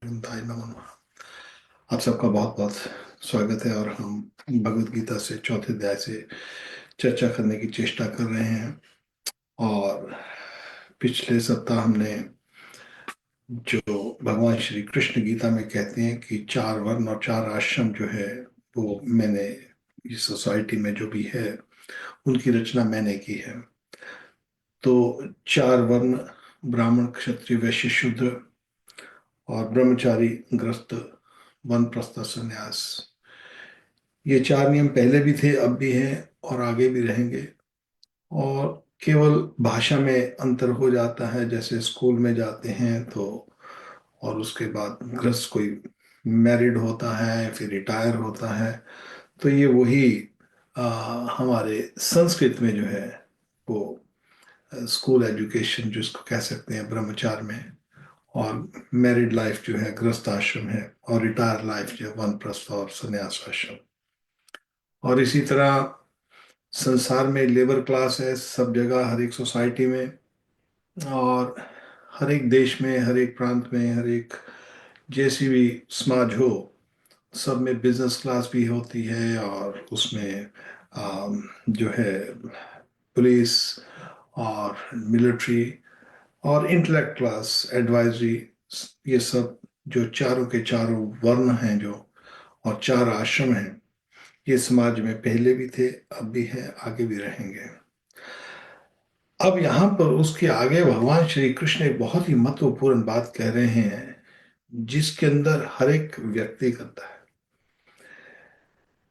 दाई नमो नमः। आप सबका बहुत बहुत स्वागत है और हम भगवत गीता से चौथे अध्याय से चर्चा करने की चेष्टा कर रहे हैं। और पिछले सप्ताह हमने जो भगवान श्री कृष्ण गीता में कहते हैं कि चार वर्ण और चार आश्रम जो है वो मैंने इस सोसाइटी में जो भी है उनकी रचना मैंने की है। तो चार वर्ण ब्राह्मण क्षत्रिय वैश्य शूद्र और ब्रह्मचारी गृहस्थ वानप्रस्थ संन्यास, ये चार नियम पहले भी थे, अब भी हैं और आगे भी रहेंगे। और केवल भाषा में अंतर हो जाता है, जैसे स्कूल में जाते हैं तो और उसके बाद गृहस्थ कोई मैरिड होता है फिर रिटायर होता है, तो ये वही आ, हमारे संस्कृत में जो है वो स्कूल एजुकेशन जिसको कह सकते हैं ब्रह्मचार में, और मैरिड लाइफ जो है गृहस्थ आश्रम है, और रिटायर लाइफ जो है वानप्रस्थ और संन्यास आश्रम। और इसी तरह संसार में लेबर क्लास है सब जगह, हर एक सोसाइटी में और हर एक देश में, हर एक प्रांत में, हर एक जैसी भी समाज हो, सब में बिजनेस क्लास भी होती है। और उसमें जो है पुलिस और मिलिट्री और इंटेलेक्ट क्लास, एडवाइजरी, ये सब जो चारों के चारों वर्ण हैं जो, और चार आश्रम हैं, ये समाज में पहले भी थे, अब भी है, आगे भी रहेंगे। अब यहाँ पर उसके आगे भगवान श्री कृष्ण एक बहुत ही महत्वपूर्ण बात कह रहे हैं, जिसके अंदर हर एक व्यक्ति करता है।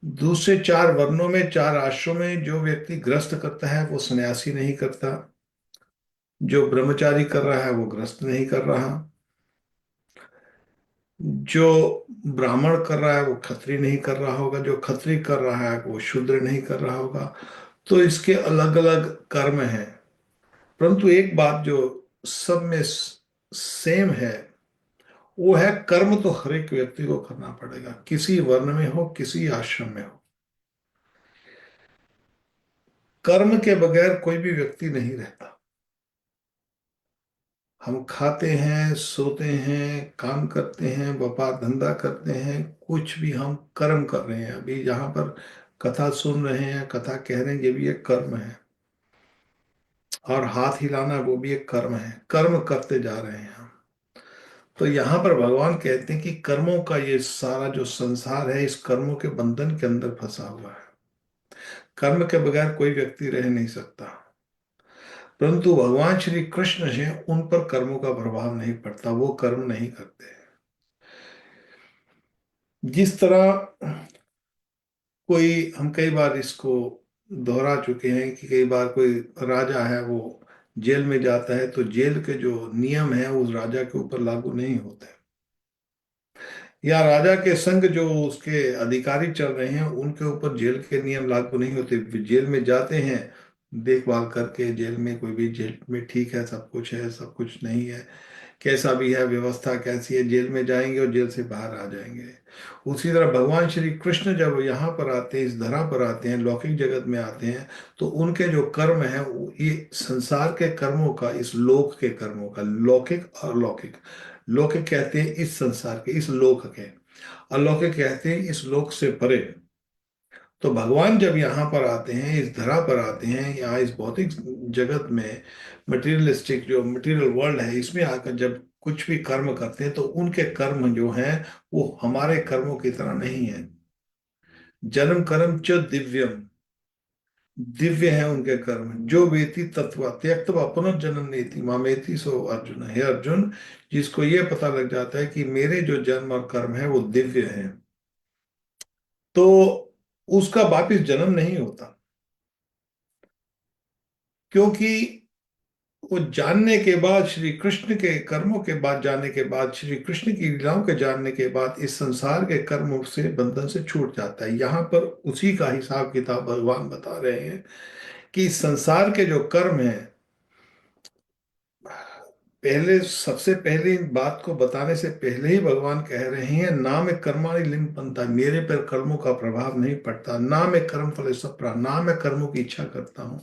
दूसरे चार वर्णों में, चार आश्रमों में जो व्यक्ति ग्रस्त करता है वो सन्यासी नहीं करता, जो ब्रह्मचारी कर रहा है वो ग्रस्त नहीं कर रहा, जो ब्राह्मण कर रहा है वो खत्री नहीं कर रहा होगा, जो खत्री कर रहा है वो शूद्र नहीं कर रहा होगा। तो इसके अलग अलग कर्म हैं, परंतु एक बात जो सब में सेम है वो है कर्म तो हर एक व्यक्ति को करना पड़ेगा, किसी वर्ण में हो किसी आश्रम में हो। कर्म के बगैर कोई भी व्यक्ति नहीं रहता। हम खाते हैं, सोते हैं, काम करते हैं, व्यापार धंधा करते हैं, कुछ भी हम कर्म कर रहे हैं। अभी जहां पर कथा सुन रहे हैं, कथा कह रहे हैं, ये भी एक कर्म है। और हाथ हिलाना वो भी एक कर्म है, कर्म करते जा रहे हैं हम। तो यहाँ पर भगवान कहते हैं कि कर्मों का ये सारा जो संसार है, इस कर्मों के बंधन के अंदर फंसा हुआ है। कर्म के बगैर कोई व्यक्ति रह नहीं सकता, परंतु भगवान श्री कृष्ण से उन पर कर्मों का प्रभाव नहीं पड़ता, वो कर्म नहीं करते। जिस तरह कोई, हम कई बार इसको दोहरा चुके हैं कि कई बार कोई राजा है वो जेल में जाता है तो जेल के जो नियम है उस राजा के ऊपर लागू नहीं होते, या राजा के संग जो उसके अधिकारी चल रहे हैं उनके ऊपर जेल के नियम लागू नहीं होते। जेल में जाते हैं देखभाल करके, जेल में कोई भी जेल में ठीक है, सब कुछ है, सब कुछ नहीं है, कैसा भी है, व्यवस्था कैसी है, जेल में जाएंगे और जेल से बाहर आ जाएंगे। उसी तरह भगवान श्री कृष्ण जब यहाँ पर आते हैं, इस धरा पर आते हैं, लौकिक जगत में आते हैं, तो उनके जो कर्म है ये संसार के कर्मों का, इस लोक के कर्मों का, लौकिक और अलौकिक। लौकिक कहते हैं इस संसार के, इस लोक के, अलौकिक कहते हैं इस लोक से परे। तो भगवान जब यहाँ पर आते हैं, इस धरा पर आते हैं, यहाँ इस भौतिक जगत में, मटेरियलिस्टिक जो मटेरियल वर्ल्ड है, इसमें आकर जब कुछ भी कर्म करते हैं तो उनके कर्म जो हैं वो हमारे कर्मों की तरह नहीं है। जन्म कर्म च दिव्यम, दिव्य है उनके कर्म। जो वेति तत्व त्यक्तवा पुनर्जन्म नीति मामेति सो अर्जुन, हे अर्जुन, जिसको ये पता लग जाता है कि मेरे जो जन्म और कर्म है वो दिव्य है, तो उसका वापिस जन्म नहीं होता। क्योंकि वो जानने के बाद, श्री कृष्ण के कर्मों के बाद जानने के बाद, श्री कृष्ण की लीलाओं के जानने के बाद इस संसार के कर्मों से, बंधन से छूट जाता है। यहाँ पर उसी का हिसाब किताब भगवान बता रहे हैं कि संसार के जो कर्म हैं, पहले, सबसे पहले इन बात को बताने से पहले ही भगवान कह रहे हैं, ना मैं कर्माणि लिम्पंता, मेरे पर कर्मों का प्रभाव नहीं पड़ता, ना मैं कर्म फल सप्रा, ना मैं कर्मों की इच्छा करता हूँ।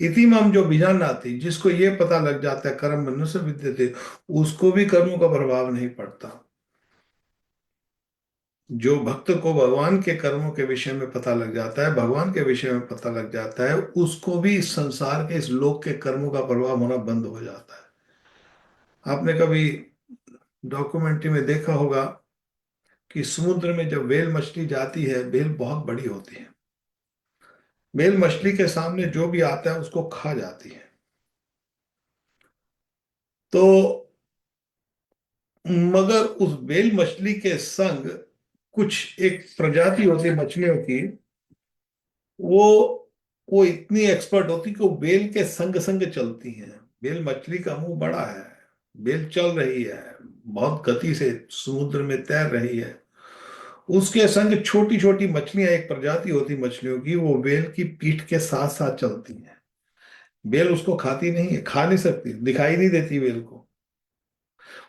इति माम जो बीजान आती, जिसको ये पता लग जाता है कर्म मनुष्य विद्यते, उसको भी कर्मों का प्रभाव नहीं पड़ता। जो भक्त को भगवान के कर्मों के विषय में पता लग जाता है, भगवान के विषय में पता लग जाता है, उसको भी इस संसार के, इस लोक के कर्मों का प्रभाव होना बंद हो जाता है। आपने कभी डॉक्यूमेंट्री में देखा होगा कि समुद्र में जब व्हेल मछली जाती है, व्हेल बहुत बड़ी होती है, व्हेल मछली के सामने जो भी आता है उसको खा जाती है। तो मगर उस व्हेल मछली के संग कुछ एक प्रजाति होती है मछलियों की, वो वो इतनी एक्सपर्ट होती कि वो बेल के संग संग चलती हैं। बेल मछली का मुंह बड़ा है, बेल चल रही है, बहुत गति से समुद्र में तैर रही है, उसके संग छोटी छोटी मछलियां, एक प्रजाति होती मछलियों की, वो बेल की पीठ के साथ साथ चलती हैं। बेल उसको खाती नहीं है, खा नहीं सकती, दिखाई नहीं देती बेल को।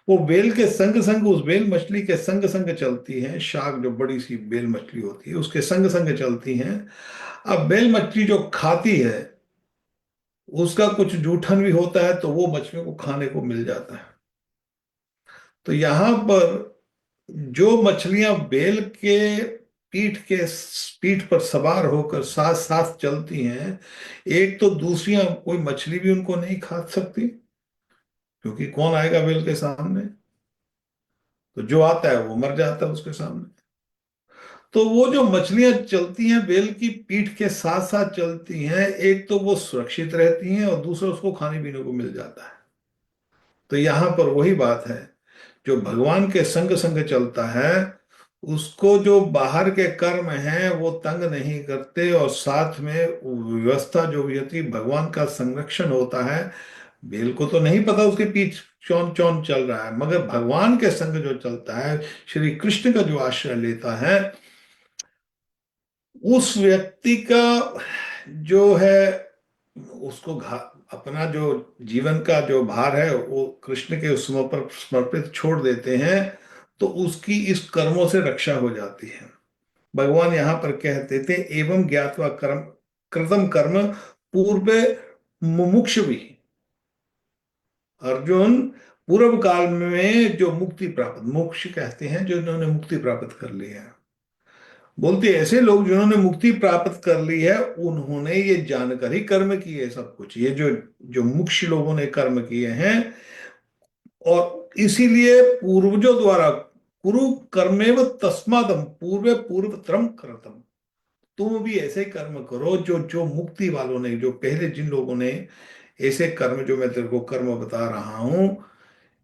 वो बेल के संग संग, उस बेल मछली के संग संग चलती हैं। शार्क जो बड़ी सी बेल मछली होती है उसके संग संग चलती हैं। अब बेल मछली जो खाती है, उसका कुछ जूठन भी होता है तो वो मछलियों को खाने को मिल जाता है। तो यहां पर जो मछलियां बेल के पीठ पर सवार होकर साथ साथ चलती हैं, एक तो दूसरियां कोई मछली भी उनको नहीं खा सकती, क्योंकि कौन आएगा बेल के सामने, तो जो आता है वो मर जाता है उसके सामने। तो वो जो मछलियां चलती हैं बेल की पीठ के साथ साथ चलती हैं, एक तो वो सुरक्षित रहती हैं और दूसरा उसको खाने पीने को मिल जाता है। तो यहां पर वही बात है, जो भगवान के संग संग चलता है, उसको जो बाहर के कर्म हैं वो तंग नहीं करते, और साथ में व्यवस्था जो भी होती है, भगवान का संरक्षण होता है। बेल को तो नहीं पता उसके पीछ चौन चौन चल रहा है, मगर भगवान के संग जो चलता है, श्री कृष्ण का जो आश्रय लेता है, उस व्यक्ति का जो है, उसको अपना जो जीवन का जो भार है वो कृष्ण के उसमें पर समर्पित छोड़ देते हैं, तो उसकी इस कर्मों से रक्षा हो जाती है। भगवान यहाँ पर कहते थे, एवं ज्ञात्वा कर्म कृतम कर्म पूर्व मुमुक्ष भी। अर्जुन, पूर्व काल में जो मुक्ति प्राप्त, मोक्ष कहते हैं जो इन्होंने मुक्ति प्राप्त कर ली है, बोलते ऐसे लोग जिन्होंने मुक्ति प्राप्त कर ली है, उन्होंने ये जानकर ही कर्म किए सब कुछ, ये जो जो मुक्ष लोगों ने कर्म किए हैं। और इसीलिए पूर्वजों द्वारा कुरु कर्मेव तस्मादम पूर्व पूर्वतरम करतम, तुम भी ऐसे कर्म करो जो जो मुक्ति वालों ने, जो पहले जिन लोगों ने ऐसे कर्म, जो मैं तेरे को कर्म बता रहा हूं,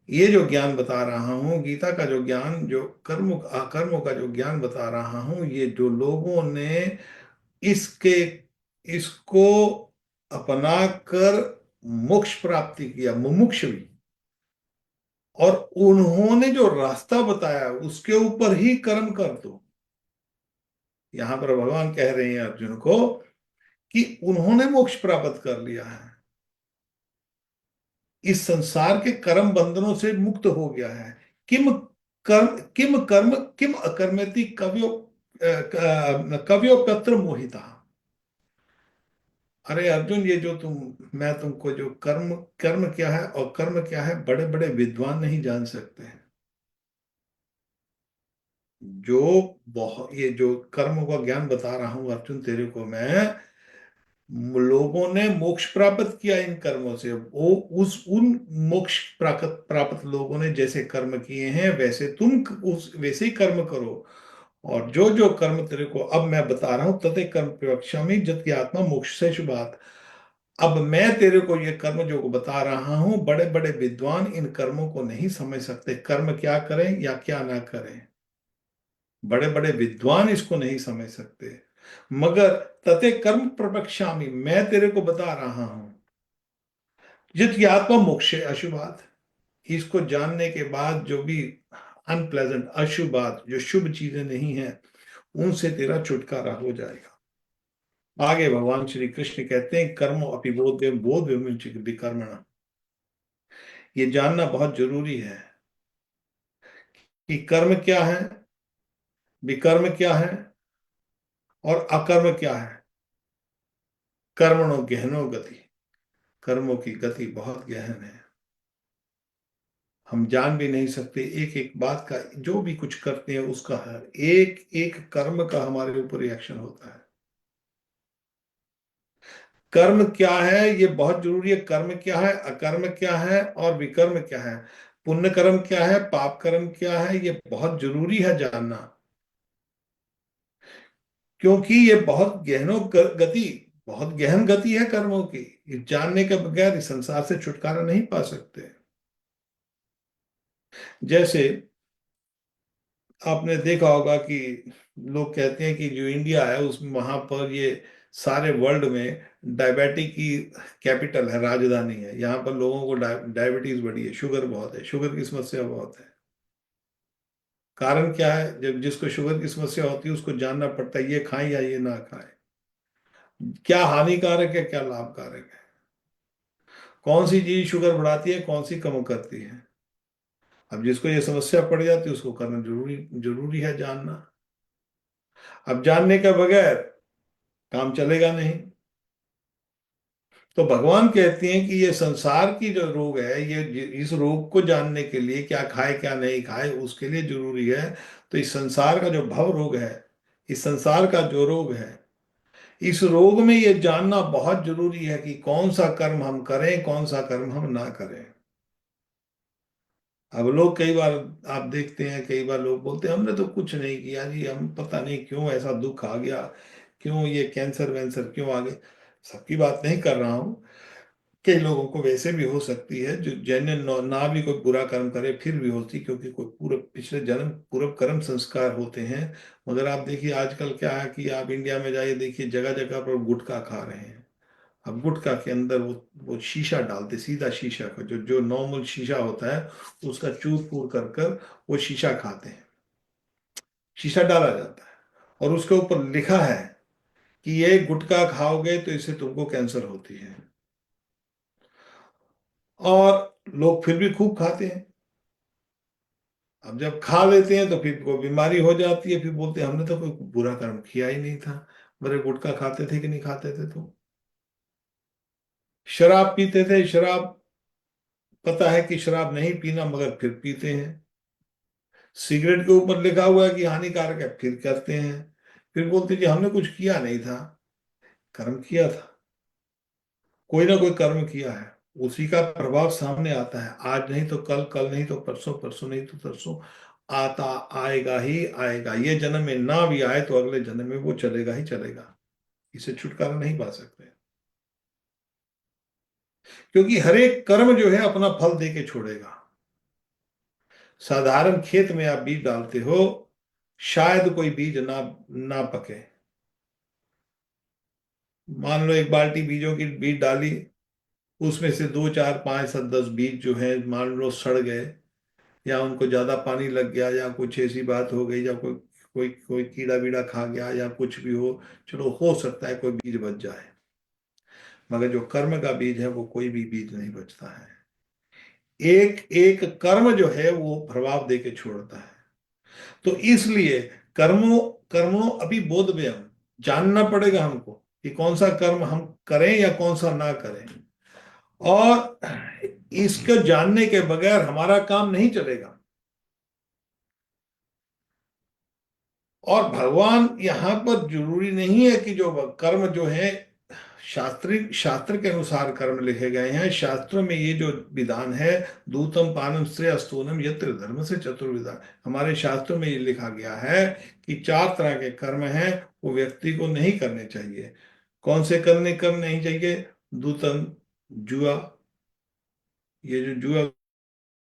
ये जो ज्ञान बता रहा हूँ, गीता का जो ज्ञान, जो कर्म अकर्मों का जो ज्ञान बता रहा हूँ, ये जो लोगों ने इसके इसको अपना कर मोक्ष प्राप्ति किया, मुमुक्ष भी, और उन्होंने जो रास्ता बताया उसके ऊपर ही कर्म कर दो। यहां पर भगवान कह रहे हैं अर्जुन को कि उन्होंने मोक्ष प्राप्त कर लिया है, इस संसार के कर्म बंधनों से मुक्त हो गया है। किम कर्म किम अकर्मेति कव्यो कव्यो पत्र मोहिता। अरे अर्जुन, ये जो मैं तुमको जो कर्म कर्म क्या है और कर्म क्या है, बड़े बड़े विद्वान नहीं जान सकते हैं। जो बहुत, ये जो कर्म का ज्ञान बता रहा हूं अर्जुन तेरे को मैं, लोगों ने मोक्ष प्राप्त किया इन कर्मों से, वो उस उन मोक्ष प्राप्त प्राप्त लोगों ने जैसे कर्म किए हैं, वैसे तुम उस वैसे ही कर्म करो। और जो जो कर्म तेरे को अब मैं बता रहा हूं, तते कर्म प्रवक्ष्यामि जत की आत्मा मोक्ष से शुभात। अब मैं तेरे को ये कर्म जो बता रहा हूं, बड़े बड़े विद्वान इन कर्मों को नहीं समझ सकते, कर्म क्या करें या क्या ना करें, बड़े बड़े विद्वान इसको नहीं समझ सकते। मगर तते कर्म प्रवक्ष्यामि, मैं तेरे को बता रहा हूं, जित आत्मा मोक्ष है अशुभात, इसको जानने के बाद जो भी अनप्लेजेंट अशुभात, जो शुभ चीजें नहीं है, उनसे तेरा छुटकारा हो जाएगा। आगे भगवान श्री कृष्ण कहते हैं, कर्मो अपि बोध विमुच्य विकर्मण। ये जानना बहुत जरूरी है कि कर्म क्या है, विकर्म क्या है, और अकर्म क्या है। कर्मणो गहनो गति, कर्मों की गति बहुत गहन है। हम जान भी नहीं सकते, एक एक बात का जो भी कुछ करते हैं उसका हर एक एक कर्म का हमारे ऊपर रिएक्शन होता है। कर्म क्या है ये बहुत जरूरी है। कर्म क्या है, अकर्म क्या है और विकर्म क्या है, पुण्य कर्म क्या है, पाप कर्म क्या है, ये बहुत जरूरी है जानना। क्योंकि ये बहुत गति, बहुत गहन गति है कर्मों की। ये जानने के बगैर इस संसार से छुटकारा नहीं पा सकते। जैसे आपने देखा होगा कि लोग कहते हैं कि जो इंडिया है उसमें, वहां पर ये सारे वर्ल्ड में डायबिटीज की कैपिटल है, राजधानी है। यहाँ पर लोगों को डायबिटीज बढ़ी है, शुगर बहुत है, शुगर की समस्या बहुत है। कारण क्या है? जब जिसको शुगर की समस्या होती है उसको जानना पड़ता है ये खाएं या ये ना खाएं, क्या हानिकारक है क्या लाभकारक है, कौन सी चीज शुगर बढ़ाती है कौन सी कम करती है। अब जिसको ये समस्या पड़ जाती है उसको करना जरूरी जरूरी है जानना। अब जानने के बगैर काम चलेगा नहीं। तो भगवान कहते हैं कि ये संसार की जो रोग है, इस रोग को जानने के लिए क्या खाए क्या नहीं खाए उसके लिए जरूरी है। तो इस संसार का जो भव रोग है, इस संसार का जो रोग है, इस रोग में ये जानना बहुत जरूरी है कि कौन सा कर्म हम करें कौन सा कर्म हम ना करें। अब लोग कई बार, आप देखते हैं कई बार लोग बोलते हैं हमने तो कुछ नहीं किया जी, हम पता नहीं क्यों ऐसा दुख आ गया, क्यों ये कैंसर वैंसर क्यों आ गए। सबकी बात नहीं कर रहा हूं। कई लोगों को वैसे भी हो सकती है जो जैन ना भी कोई बुरा कर्म करे फिर भी होती, क्योंकि कोई पूर्व पिछले जन्म पूर्व कर्म संस्कार होते हैं। मगर आप देखिए आजकल क्या है कि आप इंडिया में जाइए, देखिए जगह जगह पर गुटखा खा रहे हैं। अब गुटखा के अंदर वो शीशा डालते, सीधा शीशा का जो जो नॉर्मल शीशा होता है उसका चूर फूर कर कर वो शीशा खाते हैं। शीशा डाला जाता है और उसके ऊपर लिखा है कि ये गुटखा खाओगे तो इससे तुमको कैंसर होती है। और लोग फिर भी खूब खाते हैं। अब जब खा लेते हैं तो फिर कोई बीमारी हो जाती है, फिर बोलते हैं हमने तो कोई बुरा कर्म किया ही नहीं था। मेरे गुटखा खाते थे कि नहीं खाते थे? तो शराब पीते थे, शराब पता है कि शराब नहीं पीना मगर फिर पीते हैं। सिगरेट के ऊपर लिखा हुआ है कि हानिकारक है फिर करते हैं। फिर बोलते हैं कि हमने कुछ किया नहीं था। कर्म किया था, कोई ना कोई कर्म किया है, उसी का प्रभाव सामने आता है। आज नहीं तो कल, कल नहीं तो परसों, परसों नहीं तो तरसों आता आएगा ही आएगा। ये जन्म में ना भी आए तो अगले जन्म में वो चलेगा ही चलेगा। इसे छुटकारा नहीं पा सकते, क्योंकि हर एक कर्म जो है अपना फल दे के छोड़ेगा। साधारण खेत में आप बीज डालते हो, शायद कोई बीज ना ना पके। मान लो एक बाल्टी बीजों की बीज डाली, उसमें से 2 4 5 7 10 बीज जो है मान लो सड़ गए, या उनको ज्यादा पानी लग गया, या कुछ ऐसी बात हो गई, या कोई कोई कोई कीड़ा बीड़ा खा गया, या कुछ भी हो, चलो हो सकता है कोई बीज बच जाए। मगर जो कर्म का बीज है वो कोई भी बीज नहीं बचता है। एक एक कर्म जो है वो प्रभाव दे के छोड़ता है। तो इसलिए कर्मों कर्मों अभी बोध व्यय, जानना पड़ेगा हमको कि कौन सा कर्म हम करें या कौन सा ना करें। और इसको जानने के बगैर हमारा काम नहीं चलेगा। और भगवान यहाँ पर जरूरी नहीं है कि जो कर्म जो है शास्त्र के अनुसार कर्म लिखे गए हैं। शास्त्रों में ये जो विधान है, दूतम पानम श्रेय स्तूनम यत्र धर्म से चतुर्विधा, हमारे शास्त्रों में ये लिखा गया है कि 4 तरह के कर्म हैं, वो व्यक्ति को नहीं करने चाहिए। कौन से करने कर्म नहीं चाहिए? दूतम, जुआ, ये जो जुआ,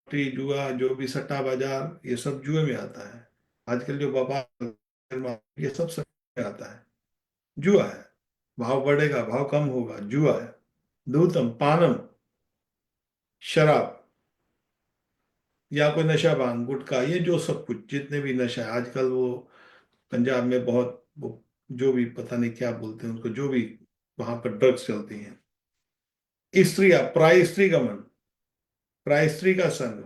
जुआ जो भी सट्टा बाजार, ये सब जुए में आता है। आजकल जो व्यापार, ये सब में आता है, जुआ है। भाव बढ़ेगा भाव कम होगा, जुआ है। दूतम पानम, शराब, या कोई नशा भांग गुटखा, ये जो सब कुछ जितने भी नशा है आजकल, वो पंजाब में बहुत वो जो भी पता नहीं क्या बोलते हैं उसको, जो भी वहां पर ड्रग्स चलती हैं। स्त्रियां, प्राय स्त्री गमन, प्राय स्त्री का संग,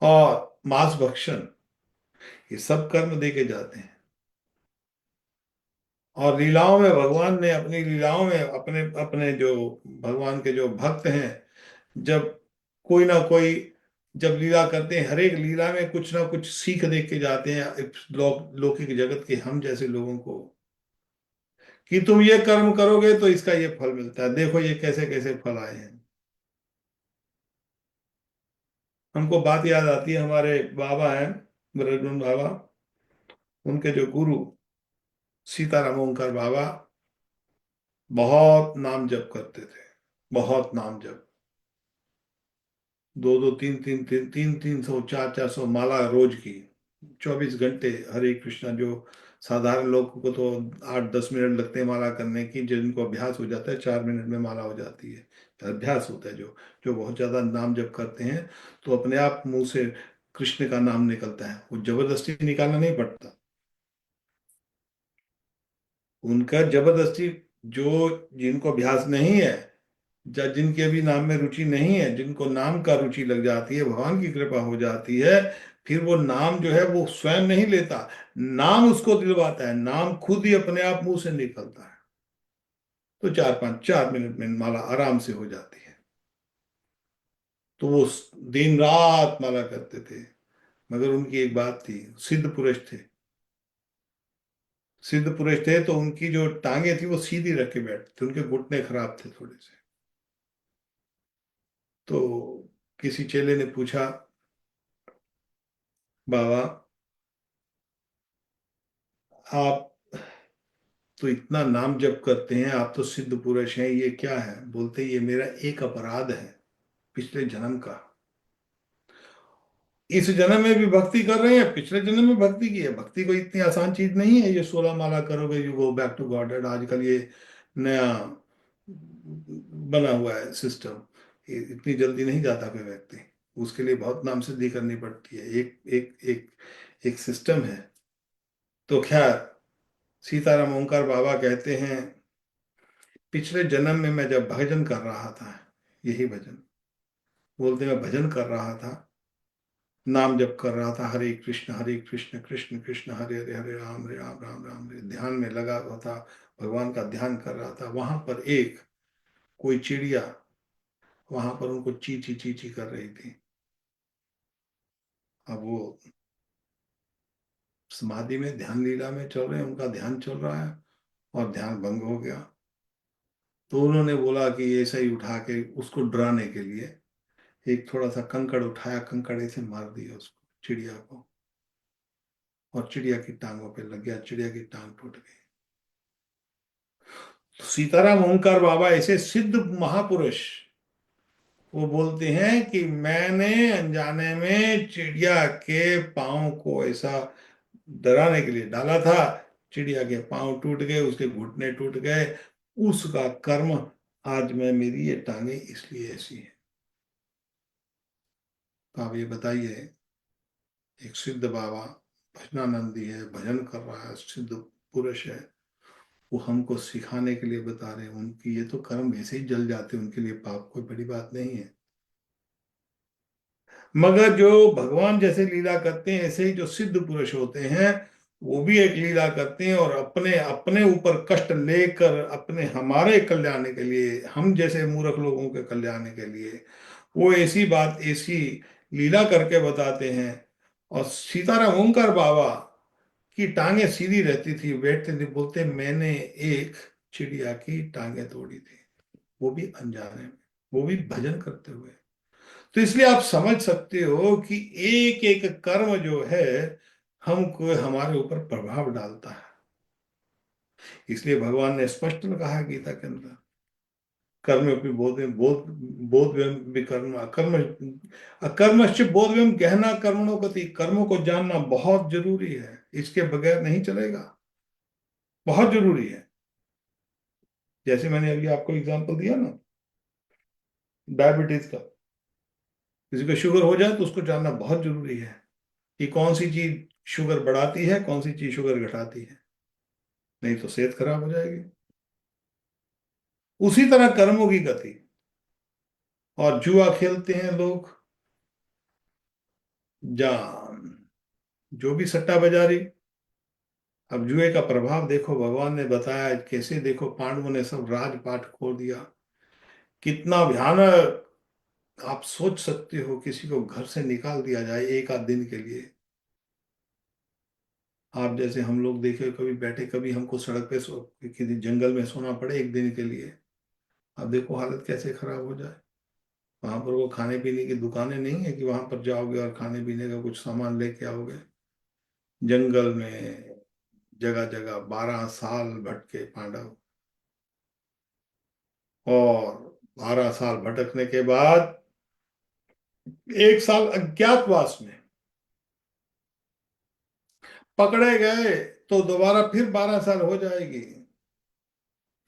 और मांस भक्षण, ये सब कर्म देके जाते हैं। और लीलाओं में भगवान ने, अपनी लीलाओं में अपने अपने जो भगवान के जो भक्त हैं, जब कोई ना कोई जब लीला करते हैं, हर एक लीला में कुछ ना कुछ सीख दे के जाते हैं लौकिक जगत के हम जैसे लोगों को, कि तुम ये कर्म करोगे तो इसका ये फल मिलता है, देखो ये कैसे कैसे फल आए हैं। हमको बात याद आती है, हमारे बाबा हैं ब्रजमन बाबा, उनके जो गुरु सीताराम ओंकार बाबा बहुत नाम जप करते थे, बहुत नाम जप। दो दो तीन तीन तीन तीन तीन सौ चार चार सौ माला रोज की, 24 घंटे हरे कृष्णा। जो साधारण लोगों को तो 8-10 मिनट लगते हैं माला करने की, जिनको अभ्यास हो जाता है 4 मिनट में माला हो जाती है। अभ्यास होता है, जो जो बहुत ज्यादा नाम जप करते हैं तो अपने आप मुंह से कृष्ण का नाम निकलता है, वो जबरदस्ती निकालना नहीं पड़ता उनका, जबरदस्ती। जो जिनको अभ्यास नहीं है, जिनके अभी नाम में रुचि नहीं है, जिनको नाम का रुचि लग जाती है, भगवान की कृपा हो जाती है, फिर वो नाम जो है वो स्वयं नहीं लेता, नाम उसको दिलवाता है, नाम खुद ही अपने आप मुंह से निकलता है। तो 4-5 4 मिनट में माला आराम से हो जाती है। तो वो दिन रात माला करते थे। मगर उनकी एक बात थी, सिद्ध पुरुष थे, सिद्ध पुरुष थे, तो उनकी जो टांगे थी वो सीधी रख के बैठते थे, उनके घुटने खराब थे थोड़े से। तो किसी चेले ने पूछा, बाबा आप तो इतना नाम जप करते हैं, आप तो सिद्ध पुरुष हैं, ये क्या है? बोलते ये मेरा एक अपराध है पिछले जन्म का। इस जन्म में भी भक्ति कर रहे हैं, पिछले जन्म में भक्ति की है। भक्ति कोई इतनी आसान चीज नहीं है, ये 16 माला करोगे you go back to God. आजकल ये नया बना हुआ है सिस्टम, इतनी जल्दी नहीं जाता कोई व्यक्ति। उसके लिए बहुत नाम सिद्धि करनी पड़ती है, एक एक एक एक सिस्टम है। तो खैर, सीताराम ओंकार बाबा कहते हैं, पिछले जन्म में मैं जब भजन कर रहा था, यही भजन बोलते, मैं भजन कर रहा था, नाम जप कर रहा था, हरे कृष्ण कृष्ण कृष्ण हरे हरे, हरे राम राम राम हरे, ध्यान में लगा हुआ था, भगवान का ध्यान कर रहा था। वहां पर एक कोई चिड़िया वहां पर उनको ची ची कर रही थी। अब वो समाधि में, ध्यान लीला में चल रहे हैं, उनका ध्यान चल रहा है और ध्यान भंग हो गया। तो उन्होंने बोला कि ऐसा ही उठा के उसको डराने के लिए एक थोड़ा सा कंकड़ उठाया, कंकड़ ऐसे मार दिया उसको, चिड़िया को, और चिड़िया की टांगों पे लग गया, चिड़िया की टांग टूट गई। तो सीताराम ओंकार बाबा ऐसे सिद्ध महापुरुष, वो बोलते हैं कि मैंने अनजाने में चिड़िया के पांव को ऐसा डराने के लिए डाला था, चिड़िया के पांव टूट गए, उसके घुटने टूट गए, उसका कर्म आज मैं, मेरी ये टांगे इसलिए ऐसी है। तो आप ये बताइए, एक सिद्ध बाबा भजनानंदी है, भजन कर रहा है, सिद्ध पुरुष है, वो हमको सिखाने के लिए बता रहे हैं, उनकी ये तो कर्म वैसे ही जल जाते हैं, उनके लिए पाप कोई बड़ी बात नहीं है। मगर जो भगवान जैसे लीला करते हैं, ऐसे ही जो सिद्ध पुरुष होते हैं, वो भी एक लीला करते हैं, और अपने अपने ऊपर कष्ट लेकर, अपने हमारे कल्याण के लिए, हम जैसे मूर्ख लोगों के कल्याण के लिए, वो ऐसी बात, ऐसी लीला करके बताते हैं। और सीताराम ओंकार बाबा की टांगे सीधी रहती थी, बैठते थे, बोलते मैंने एक चिड़िया की टांगे तोड़ी थी, वो भी अनजाने में, वो भी भजन करते हुए। तो इसलिए आप समझ सकते हो कि एक एक कर्म जो है हमको, हमारे ऊपर प्रभाव डालता है। इसलिए भगवान ने स्पष्ट में कहा है गीता के अंदर, कर्म अपनी बोध में बोध, बोध विकर्म अकर्म, अकर्मश्च बोध गहना कर्मणो गति। कर्मों को जानना बहुत जरूरी है, इसके बगैर नहीं चलेगा, बहुत जरूरी है। जैसे मैंने अभी आपको एग्जांपल दिया ना, डायबिटीज का, किसी को शुगर हो जाए तो उसको जानना बहुत जरूरी है कि कौन सी चीज शुगर बढ़ाती है, कौन सी चीज शुगर घटाती है, नहीं तो सेहत खराब हो जाएगी। उसी तरह कर्मों की गति। और जुआ खेलते हैं लोग, जान, जो भी सट्टा बाजारी। अब जुए का प्रभाव देखो, भगवान ने बताया कैसे, देखो पांडवों ने सब राजपाट खो दिया, कितना भयानक आप सोच सकते हो किसी को घर से निकाल दिया जाए एक आध दिन के लिए। आप जैसे हम लोग देखे कभी बैठे, कभी हमको सड़क पे किसी जंगल में सोना पड़े एक दिन के लिए। अब देखो हालत कैसे खराब हो जाए। वहां पर वो खाने पीने की दुकानें नहीं है कि वहां पर जाओगे और खाने पीने का कुछ सामान लेके आओगे। जंगल में जगह जगह 12 साल भटके पांडव, और 12 साल भटकने के बाद 1 साल अज्ञातवास में पकड़े गए, तो दोबारा फिर 12 साल हो जाएगी।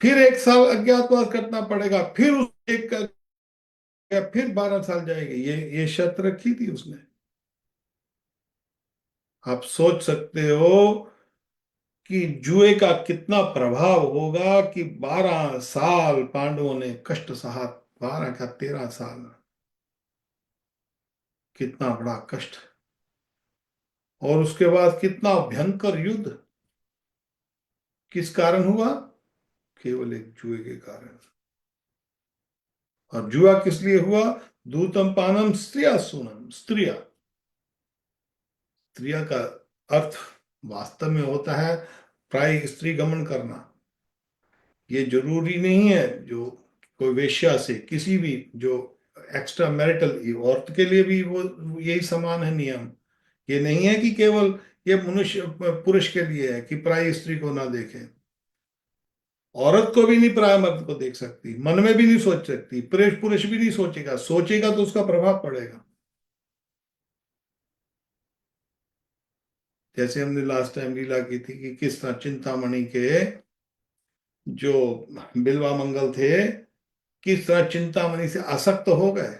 फिर 1 साल अज्ञातवास करना पड़ेगा, फिर उस एक का फिर 12 साल जाएगी। ये शर्त रखी थी उसने। आप सोच सकते हो कि जुए का कितना प्रभाव होगा कि 12 साल पांडवों ने कष्ट सहा। 12 का 13 साल, कितना बड़ा कष्ट। और उसके बाद कितना भयंकर युद्ध किस कारण हुआ? केवल एक जुए के कारण। और जुआ किस लिए हुआ? दूतम पानम स्त्रिया सुनम, स्त्रिया। स्त्रिया का अर्थ वास्तव में होता है प्राय स्त्री गमन करना। ये जरूरी नहीं है जो कोई वेश्या से किसी भी जो एक्स्ट्रा मैरिटल, औरत के लिए भी वो यही समान है नियम। ये नहीं है कि केवल ये मनुष्य पुरुष के लिए है कि प्राय स्त्री को ना देखे। औरत को भी नहीं प्राय मर्द को देख सकती, मन में भी नहीं सोच सकती। पुरुष पुरुष भी नहीं सोचेगा, सोचेगा तो उसका प्रभाव पड़ेगा। जैसे हमने लास्ट टाइम लीला की थी कि किस तरह चिंतामणि के जो बिल्वा मंगल थे, किस तरह चिंतामणि से आसक्त हो गए।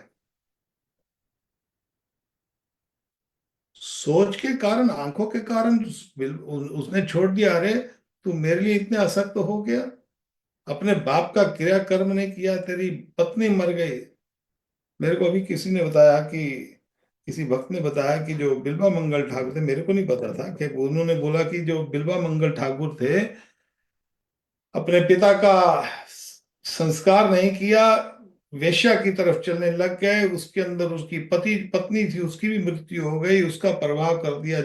सोच के कारण, आंखों के कारण उसने छोड़ दिया। अरे तू मेरे लिए इतने आसक्त हो गया, अपने बाप का क्रियाकर्म ने किया, तेरी पत्नी मर गई। मेरे को अभी किसी ने बताया कि किसी भक्त ने बताया कि जो बिल्वा मंगल ठाकुर थे, मेरे को नहीं पता था कि उन्होंने बोला कि जो बिल्वा मंगल ठाकुर थे अपने पिता का संस्कार नहीं किया, वेश्या की तरफ चलने लग गए। उसके अंदर उसकी पति पत्नी थी, उसकी भी मृत्यु हो गई, उसका प्रभाव कर दिया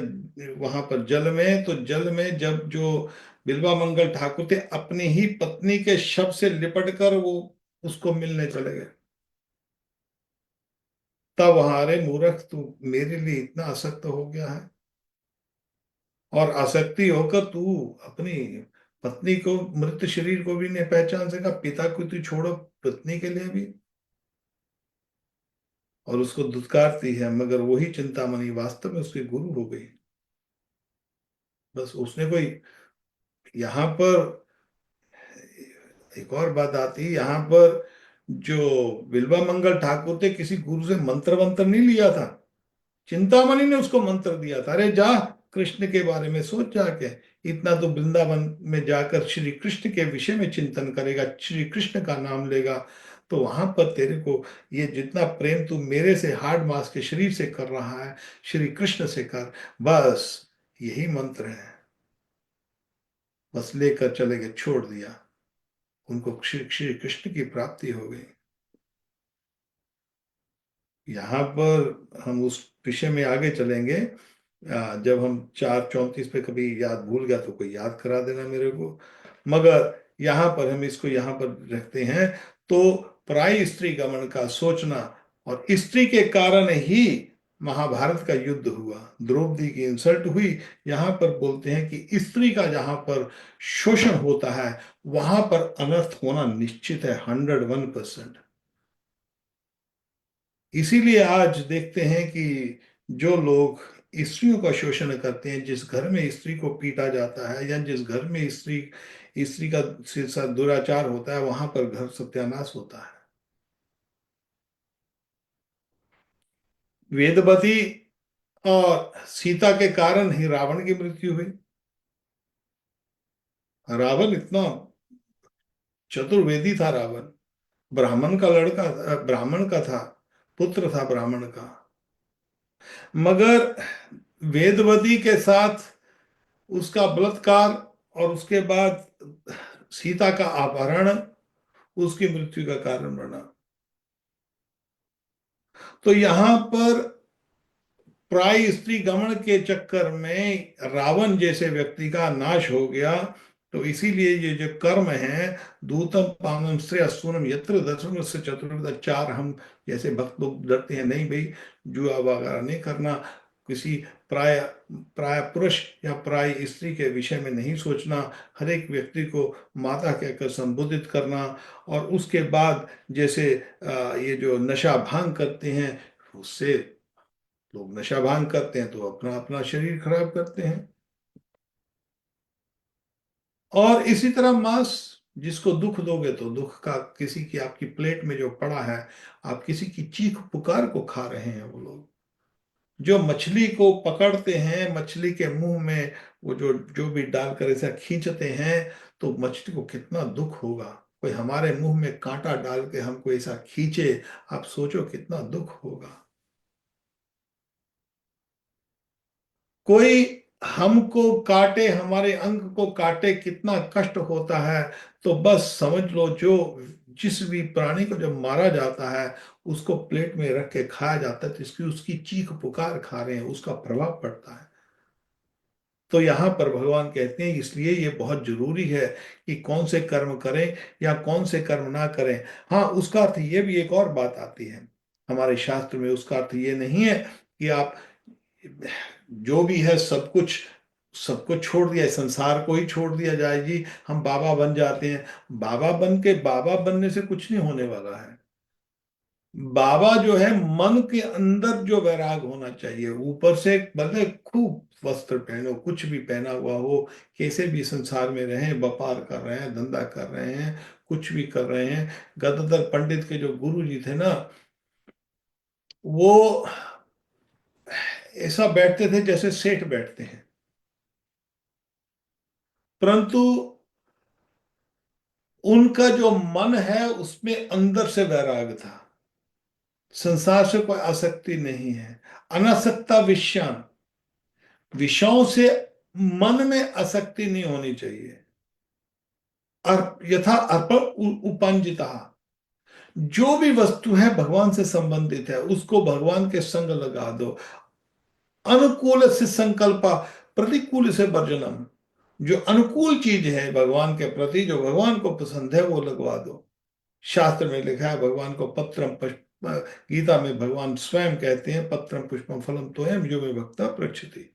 वहां पर जल में। तो जल में जब जो बिल्वा मंगल ठाकुर थे अपनी ही पत्नी के शव से लिपट कर वो उसको मिलने चले गए। तब वहां, अरे मूर्ख तू मेरे लिए इतना आसक्त हो गया है। और आसक्ति होकर तू अपनी पत्नी को, मृत शरीर को भी नहीं पहचान सका, पिता को तू छोड़ो पत्नी के लिए भी। और उसको दुत्कारती है, मगर वही चिंतामणि वास्तव में उसकी गुरु हो गई। बस उसने कोई, यहाँ पर एक और बात आती है। यहाँ पर जो बिल्वा मंगल ठाकुर थे किसी गुरु से मंत्र वंत्र नहीं लिया था। चिंतामणि ने उसको मंत्र दिया था, अरे जा कृष्ण के बारे में सोच जाके। इतना तो वृंदावन में जाकर श्री कृष्ण के विषय में चिंतन करेगा, श्री कृष्ण का नाम लेगा, तो वहां पर तेरे को ये जितना प्रेम तू मेरे से हार्ड मास के शरीर से कर रहा है, श्री कृष्ण से कर। बस यही मंत्र है। बस लेकर चले गए, छोड़ दिया। उनको श्री श्री कृष्ण की प्राप्ति हो गई। यहाँ पर हम उस विषय में आगे चलेंगे। जब हम 4:34 पे कभी याद भूल गया तो कोई याद करा देना मेरे को। मगर यहाँ पर हम इसको यहाँ पर रखते हैं। तो पराई स्त्री गमन का सोचना, और स्त्री के कारण ही महाभारत का युद्ध हुआ, द्रौपदी की इंसल्ट हुई। यहाँ पर बोलते हैं कि स्त्री का जहां पर शोषण होता है वहां पर अनर्थ होना निश्चित है, 101%। इसीलिए आज देखते हैं कि जो लोग स्त्रियों का शोषण करते हैं, जिस घर में स्त्री को पीटा जाता है या जिस घर में स्त्री स्त्री का से साथ दुराचार होता है, वहां पर घर सत्यानाश होता है। वेदवती और सीता के कारण ही रावण की मृत्यु हुई। रावण इतना चतुर्वेदी था रावण। ब्राह्मण का लड़का, ब्राह्मण का था, पुत्र था ब्राह्मण का। मगर वेदवती के साथ उसका बलात्कार और उसके बाद सीता का अपहरण उसकी मृत्यु का कारण बना। तो यहां पर प्राय स्त्री गमन के चक्कर में रावण जैसे व्यक्ति का नाश हो गया। तो इसीलिए ये जो कर्म है, दूतम पावनम श्रेय सूनम यत्र दर्शन से चतुर्विध चार, हम जैसे भक्त लोग डरते हैं, नहीं भाई जुआ वगैरह नहीं करना, किसी प्राय प्राय पुरुष या प्राय स्त्री के विषय में नहीं सोचना, हर एक व्यक्ति को माता कहकर संबोधित करना। और उसके बाद जैसे ये जो नशा भांग करते हैं, उससे लोग नशा भांग करते हैं तो अपना अपना शरीर खराब करते हैं। और इसी तरह मांस, जिसको दुख दोगे तो दुख का, किसी की आपकी प्लेट में जो पड़ा है, आप किसी की चीख पुकार को खा रहे हैं। वो लोग जो मछली को पकड़ते हैं, मछली के मुंह में वो जो जो भी डालकर ऐसा खींचते हैं, तो मछली को कितना दुख होगा। कोई हमारे मुंह में कांटा डाल के हमको ऐसा खींचे, आप सोचो कितना दुख होगा। कोई हमको काटे, हमारे अंग को काटे, कितना कष्ट होता है। तो बस समझ लो, जो जिस भी प्राणी को जब मारा जाता है, उसको प्लेट में रख के खाया जाता है, तो इसकी उसकी चीख पुकार खा रहे हैं, उसका प्रभाव पड़ता है। तो यहाँ पर भगवान कहते हैं इसलिए ये बहुत जरूरी है कि कौन से कर्म करें या कौन से कर्म ना करें। हाँ, उसका अर्थ ये भी एक और बात आती है हमारे शास्त्र में, उसका अर्थ ये नहीं है कि आप जो भी है सब कुछ, सबको छोड़ दिया, संसार को ही छोड़ दिया जाए जी, हम बाबा बन जाते हैं। बाबा बन के, बाबा बनने से कुछ नहीं होने वाला है। बाबा जो है, मन के अंदर जो वैराग होना चाहिए, ऊपर से भले खूब वस्त्र पहनो, कुछ भी पहना हुआ हो, कैसे भी संसार में रहें, व्यापार कर रहे हैं, धंधा कर रहे हैं, कुछ भी कर रहे हैं। गददर पंडित के जो गुरु जी थे ना, वो ऐसा बैठते थे जैसे सेठ बैठते हैं, परंतु उनका जो मन है उसमें अंदर से वैराग था। संसार से कोई आसक्ति नहीं है। अनासक्ता विषयान, विषयों से मन में आसक्ति नहीं होनी चाहिए। यथा अर्प उपांजिता, जो भी वस्तु है भगवान से संबंधित है, उसको भगवान के संग लगा दो। अनुकूल से संकल्प, प्रतिकूल से वर्जनम, जो अनुकूल चीज है भगवान के प्रति, जो भगवान को पसंद है, वो लगवा दो। शास्त्र में लिखा है भगवान को पत्रम पुष्प, गीता में भगवान स्वयं कहते हैं पत्रम पुष्पम फलम तोयम जो में भक्ता पृच्छति।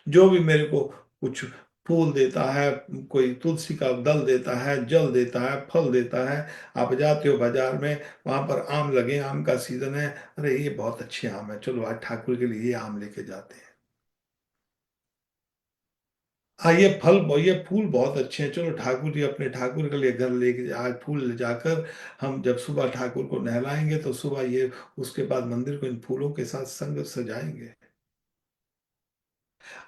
जो भी मेरे को कुछ फूल देता है, कोई तुलसी का दल देता है, जल देता है, फल देता है, आप जाते हो बाजार में, वहां पर आम लगे, आम का सीजन है, अरे ये बहुत अच्छे आम है, चलो आज ठाकुर के लिए ये आम लेके जाते हैं। हाँ, ये फूल बहुत अच्छे हैं, चलो ठाकुर जी अपने ठाकुर के लिए घर लेके आज फूल ले जाकर, हम जब सुबह ठाकुर को नहलाएंगे तो सुबह ये, उसके बाद मंदिर को इन फूलों के साथ संग सजाएंगे।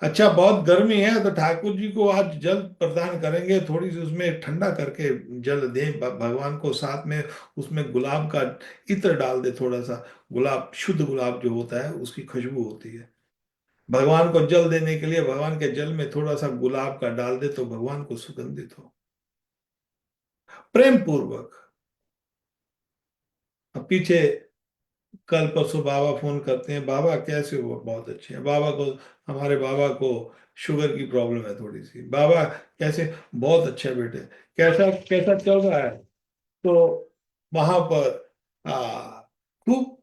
अच्छा, बहुत गर्मी है तो ठाकुर जी को आज जल प्रदान करेंगे, थोड़ी सी उसमें ठंडा करके जल दें भगवान को, साथ में उसमें गुलाब का इत्र डाल दे थोड़ा सा। गुलाब, शुद्ध गुलाब जो होता है, उसकी खुशबू होती है। भगवान को जल देने के लिए भगवान के जल में थोड़ा सा गुलाब का डाल दे तो भगवान को सुगंधित हो, प्रेम पूर्वक। अब पीछे कल परसों बाबा फोन करते हैं, बाबा कैसे हो, बहुत अच्छे हैं बाबा को, हमारे बाबा को शुगर की प्रॉब्लम है थोड़ी सी, बाबा कैसे, बहुत अच्छे बेटे, कैसा कैसा चल रहा है। तो वहां पर खूब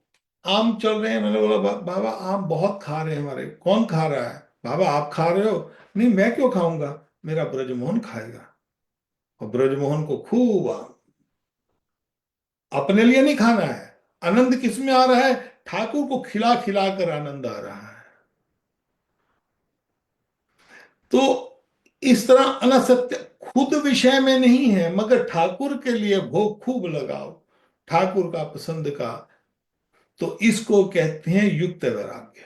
आम चल रहे हैं। मैंने बोला बाबा आम बहुत खा रहे हैं हमारे, कौन खा रहा है, बाबा आप खा रहे हो, नहीं मैं क्यों खाऊंगा, मेरा ब्रजमोहन खाएगा। और ब्रजमोहन को खूब आम, अपने लिए नहीं खाना है। आनंद किस में आ रहा है, ठाकुर को खिला खिला कर आनंद आ रहा है। तो इस तरह अनासक्ति खुद विषय में नहीं है, मगर ठाकुर के लिए भोग खूब लगाओ, ठाकुर का पसंद का। तो इसको कहते हैं युक्त वैराग्य।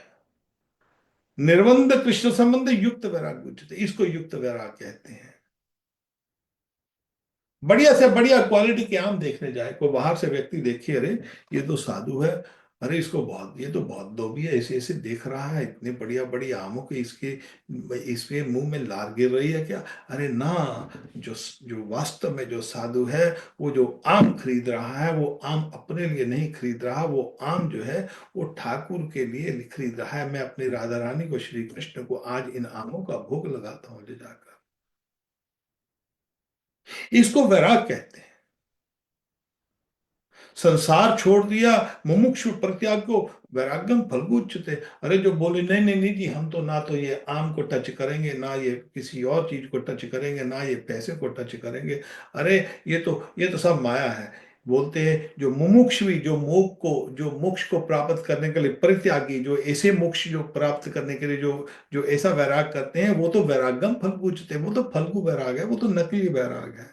निर्बंध कृष्ण संबंध युक्त वैराग्य उच्चते, इसको युक्त वैराग्य कहते हैं। बढ़िया से बढ़िया क्वालिटी के आम देखने जाए, कोई बाहर से व्यक्ति देखिए, अरे ये तो साधु है, अरे इसको बहुत, ये तो बहुत लोभी है, ऐसे ऐसे देख रहा है, इतने बढ़िया बढ़िया आमों के इसके, इसके मुंह में लार गिर रही है क्या? अरे ना, जो जो वास्तव में जो साधु है, वो जो आम खरीद रहा है, वो आम अपने लिए नहीं खरीद रहा, वो आम जो है वो ठाकुर के लिए खरीद रहा है। मैं अपनी राधा रानी को, श्री कृष्ण को आज इन आमों का भोग लगाता हूँ ले जाकर। इसको वैराग कहते हैं। संसार छोड़ दिया, मुमुक्षु परित्याग को वैराग्यम फल्गु उच्यते। अरे जो बोले नहीं नहीं नहीं जी, हम तो ना तो ये आम को टच करेंगे, ना ये किसी और चीज को टच करेंगे, ना ये पैसे को टच करेंगे। अरे ये तो सब माया है। बोलते हैं जो मुमुक्षुवी, जो मोक्ष को, जो मोक्ष को प्राप्त करने के लिए परित्यागी, जो ऐसे मोक्ष जो प्राप्त करने के लिए जो जो ऐसा वैराग करते हैं, वो तो वैराग्यम फल्गु उच्यते, वो तो फल्गु वैराग है, वो तो नकली वैराग है।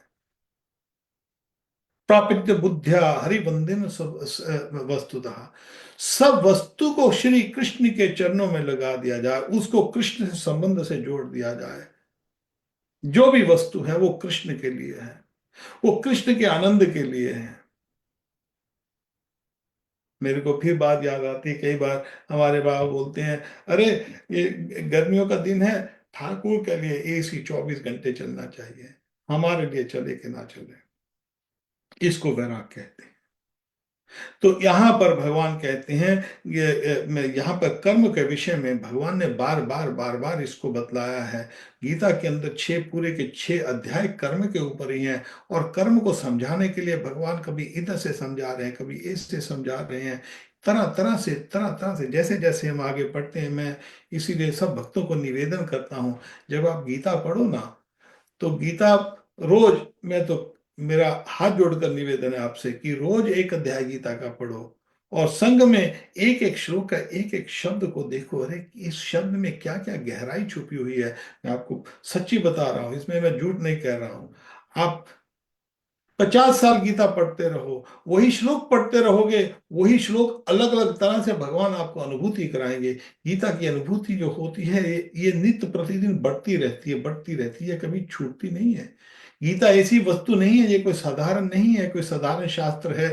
प्रापित्य बुद्धिया हरिवंदन सब वस्तुतः। सब वस्तु को श्री कृष्ण के चरणों में लगा दिया जाए, उसको कृष्ण से संबंध से जोड़ दिया जाए। जो भी वस्तु है वो कृष्ण के लिए है, वो कृष्ण के आनंद के लिए है। मेरे को फिर बात याद आती है, कई बार हमारे बाबा बोलते हैं, अरे ये गर्मियों का दिन है, ठाकुर के लिए एसी 24 घंटे चलना चाहिए, हमारे लिए चले कि ना चले। इसको वैराग कहते हैं। तो यहाँ पर भगवान कहते हैं, मैं यहाँ पर कर्म के विषय में भगवान ने बार बार बार बार इसको बतलाया है। गीता के अंदर छह, पूरे के 6 अध्याय कर्म के ऊपर ही हैं। और कर्म को समझाने के लिए भगवान कभी इधर से समझा रहे हैं, कभी इससे समझा रहे हैं, तरह तरह से, तरह तरह से, जैसे जैसे हम आगे पढ़ते हैं। मैं इसीलिए सब भक्तों को निवेदन करता हूँ, जब आप गीता पढ़ो ना, तो गीता रोज, मैं तो, मेरा हाथ जोड़कर निवेदन है आपसे कि रोज एक अध्याय गीता का पढ़ो, और संग में एक एक श्लोक का एक एक शब्द को देखो। अरे इस शब्द में क्या क्या गहराई छुपी हुई है। मैं आपको सच्ची बता रहा हूं, इसमें मैं झूठ नहीं कह रहा हूं। आप 50 साल गीता पढ़ते रहो, वही श्लोक पढ़ते रहोगे, वही श्लोक अलग अलग तरह से भगवान आपको अनुभूति कराएंगे। गीता की अनुभूति जो होती है, ये नित्य प्रतिदिन बढ़ती रहती है, बढ़ती रहती है, कभी छूटती नहीं है। गीता ऐसी वस्तु नहीं है, ये कोई साधारण नहीं है, कोई साधारण शास्त्र है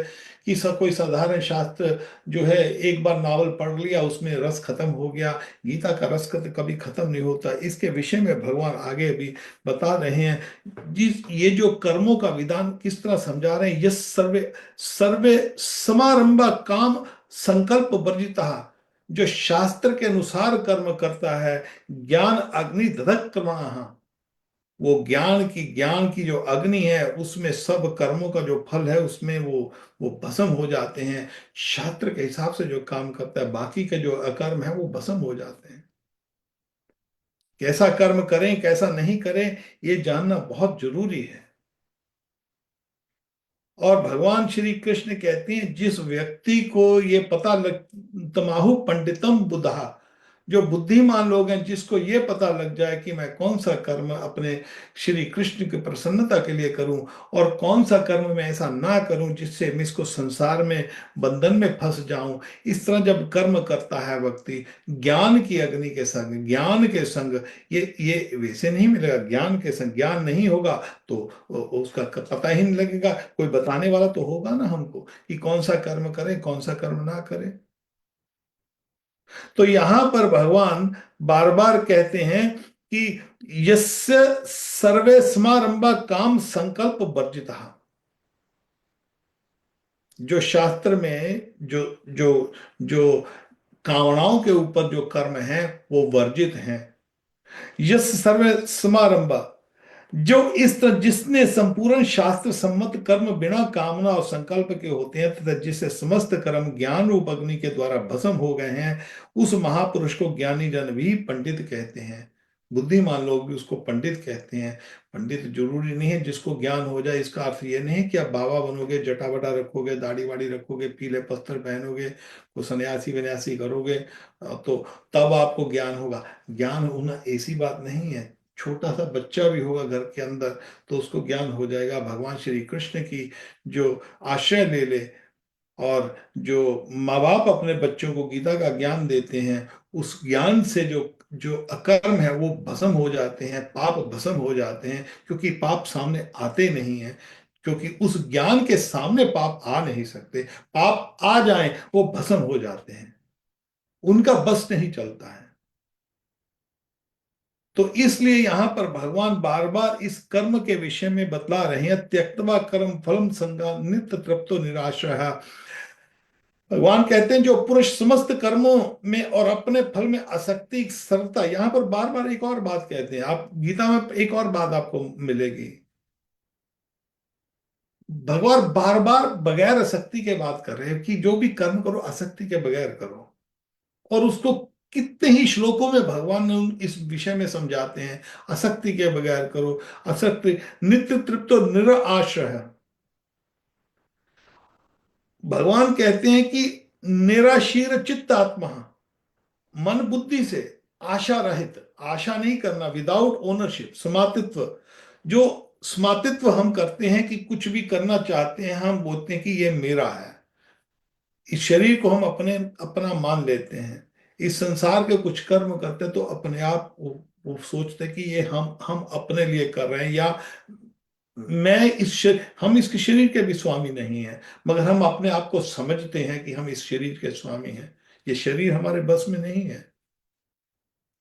कि सब कोई साधारण शास्त्र जो है, एक बार नावल पढ़ लिया उसमें रस खत्म हो गया। गीता का रस कभी खत्म नहीं होता। इसके विषय में भगवान आगे भी बता रहे हैं। जिस ये जो कर्मों का विधान किस तरह समझा रहे हैं, यस सर्वे सर्वे समारंभा काम संकल्प वर्जिता। जो शास्त्र के अनुसार कर्म करता है, ज्ञान अग्नि दधक कर्मणः, वो ज्ञान की जो अग्नि है, उसमें सब कर्मों का जो फल है, उसमें वो भस्म हो जाते हैं। शास्त्र के हिसाब से जो काम करता है, बाकी के जो अकर्म है वो भस्म हो जाते हैं। कैसा कर्म करें कैसा नहीं करें, ये जानना बहुत जरूरी है। और भगवान श्री कृष्ण कहते हैं, जिस व्यक्ति को ये पता लग, तमाहु पंडितम बुधा, जो बुद्धिमान लोग हैं, जिसको ये पता लग जाए कि मैं कौन सा कर्म अपने श्री कृष्ण की प्रसन्नता के लिए करूं, और कौन सा कर्म मैं ऐसा ना करूं जिससे मैं इसको संसार में बंधन में फंस जाऊं। इस तरह जब कर्म करता है व्यक्ति, ज्ञान की अग्नि के संग, ज्ञान के संग, ये वैसे नहीं मिलेगा। ज्ञान के संग, ज्ञान नहीं होगा तो उसका पता ही नहीं लगेगा। कोई बताने वाला तो होगा ना हमको कि कौन सा कर्म करें कौन सा कर्म ना करें। तो यहां पर भगवान बार बार कहते हैं कि यस्य सर्वे समारंभा काम संकल्प वर्जिता। जो शास्त्र में जो जो जो कामनाओं के ऊपर जो कर्म है वो वर्जित हैं। यस सर्वे समारंभा, जो इस तरह, जिसने संपूर्ण शास्त्र सम्मत कर्म बिना कामना और संकल्प के होते हैं, तथा जिससे समस्त कर्म ज्ञान रूप अग्नि के द्वारा भस्म हो गए हैं, उस महापुरुष को ज्ञानी जन भी पंडित कहते हैं। बुद्धिमान लोग भी उसको पंडित कहते हैं। पंडित जरूरी नहीं है जिसको ज्ञान हो जाए, इसका अर्थ ये नहीं कि आप बाबा बनोगे, जटा वटा रखोगे, दाढ़ी वाड़ी रखोगे, पीले वस्त्र पहनोगे, को सन्यासी वन्यासी करोगे तो तब आपको ज्ञान होगा। ज्ञान होना ऐसी बात नहीं है। छोटा सा बच्चा भी होगा घर के अंदर तो उसको ज्ञान हो जाएगा। भगवान श्री कृष्ण की जो आश्रय ले ले, और जो माँ बाप अपने बच्चों को गीता का ज्ञान देते हैं, उस ज्ञान से जो जो अकर्म है वो भस्म हो जाते हैं, पाप भस्म हो जाते हैं, क्योंकि पाप सामने आते नहीं हैं। क्योंकि उस ज्ञान के सामने पाप आ नहीं सकते। पाप आ जाएं वो भस्म हो जाते हैं, उनका बस नहीं चलता है। तो इसलिए यहां पर भगवान बार बार इस कर्म के विषय में बतला रहे हैं, त्यक्त्वा कर्म फलम संगा नित्य तृप्तो निराश्रयः। भगवान कहते हैं जो पुरुष समस्त कर्मों में और अपने फल में आसक्ति सरलता, यहां पर बार बार एक और बात कहते हैं, आप गीता में एक और बात आपको मिलेगी। भगवान बार बार बगैर आसक्ति के बात कर रहे हैं कि जो भी कर्म करो आसक्ति के बगैर करो। और उसको कितने ही श्लोकों में भगवान ने इस विषय में समझाते हैं, आसक्ति के बगैर करो, आसक्ति नित्य तृप्तो निराश्रय। भगवान कहते हैं कि निराशीर चित्त आत्मा, मन बुद्धि से आशा रहित, आशा नहीं करना, विदाउट ओनरशिप, समातित्व। जो समातित्व हम करते हैं कि कुछ भी करना चाहते हैं, हम बोलते हैं कि ये मेरा है, इस शरीर को हम अपने अपना मान लेते हैं, इस संसार के कुछ कर्म करते हैं तो अपने आप वो सोचते हैं कि ये हम अपने लिए कर रहे हैं, या मैं हम इसके शरीर के भी स्वामी नहीं है, मगर हम अपने आप को समझते हैं कि हम इस शरीर के स्वामी हैं। ये शरीर हमारे बस में नहीं है।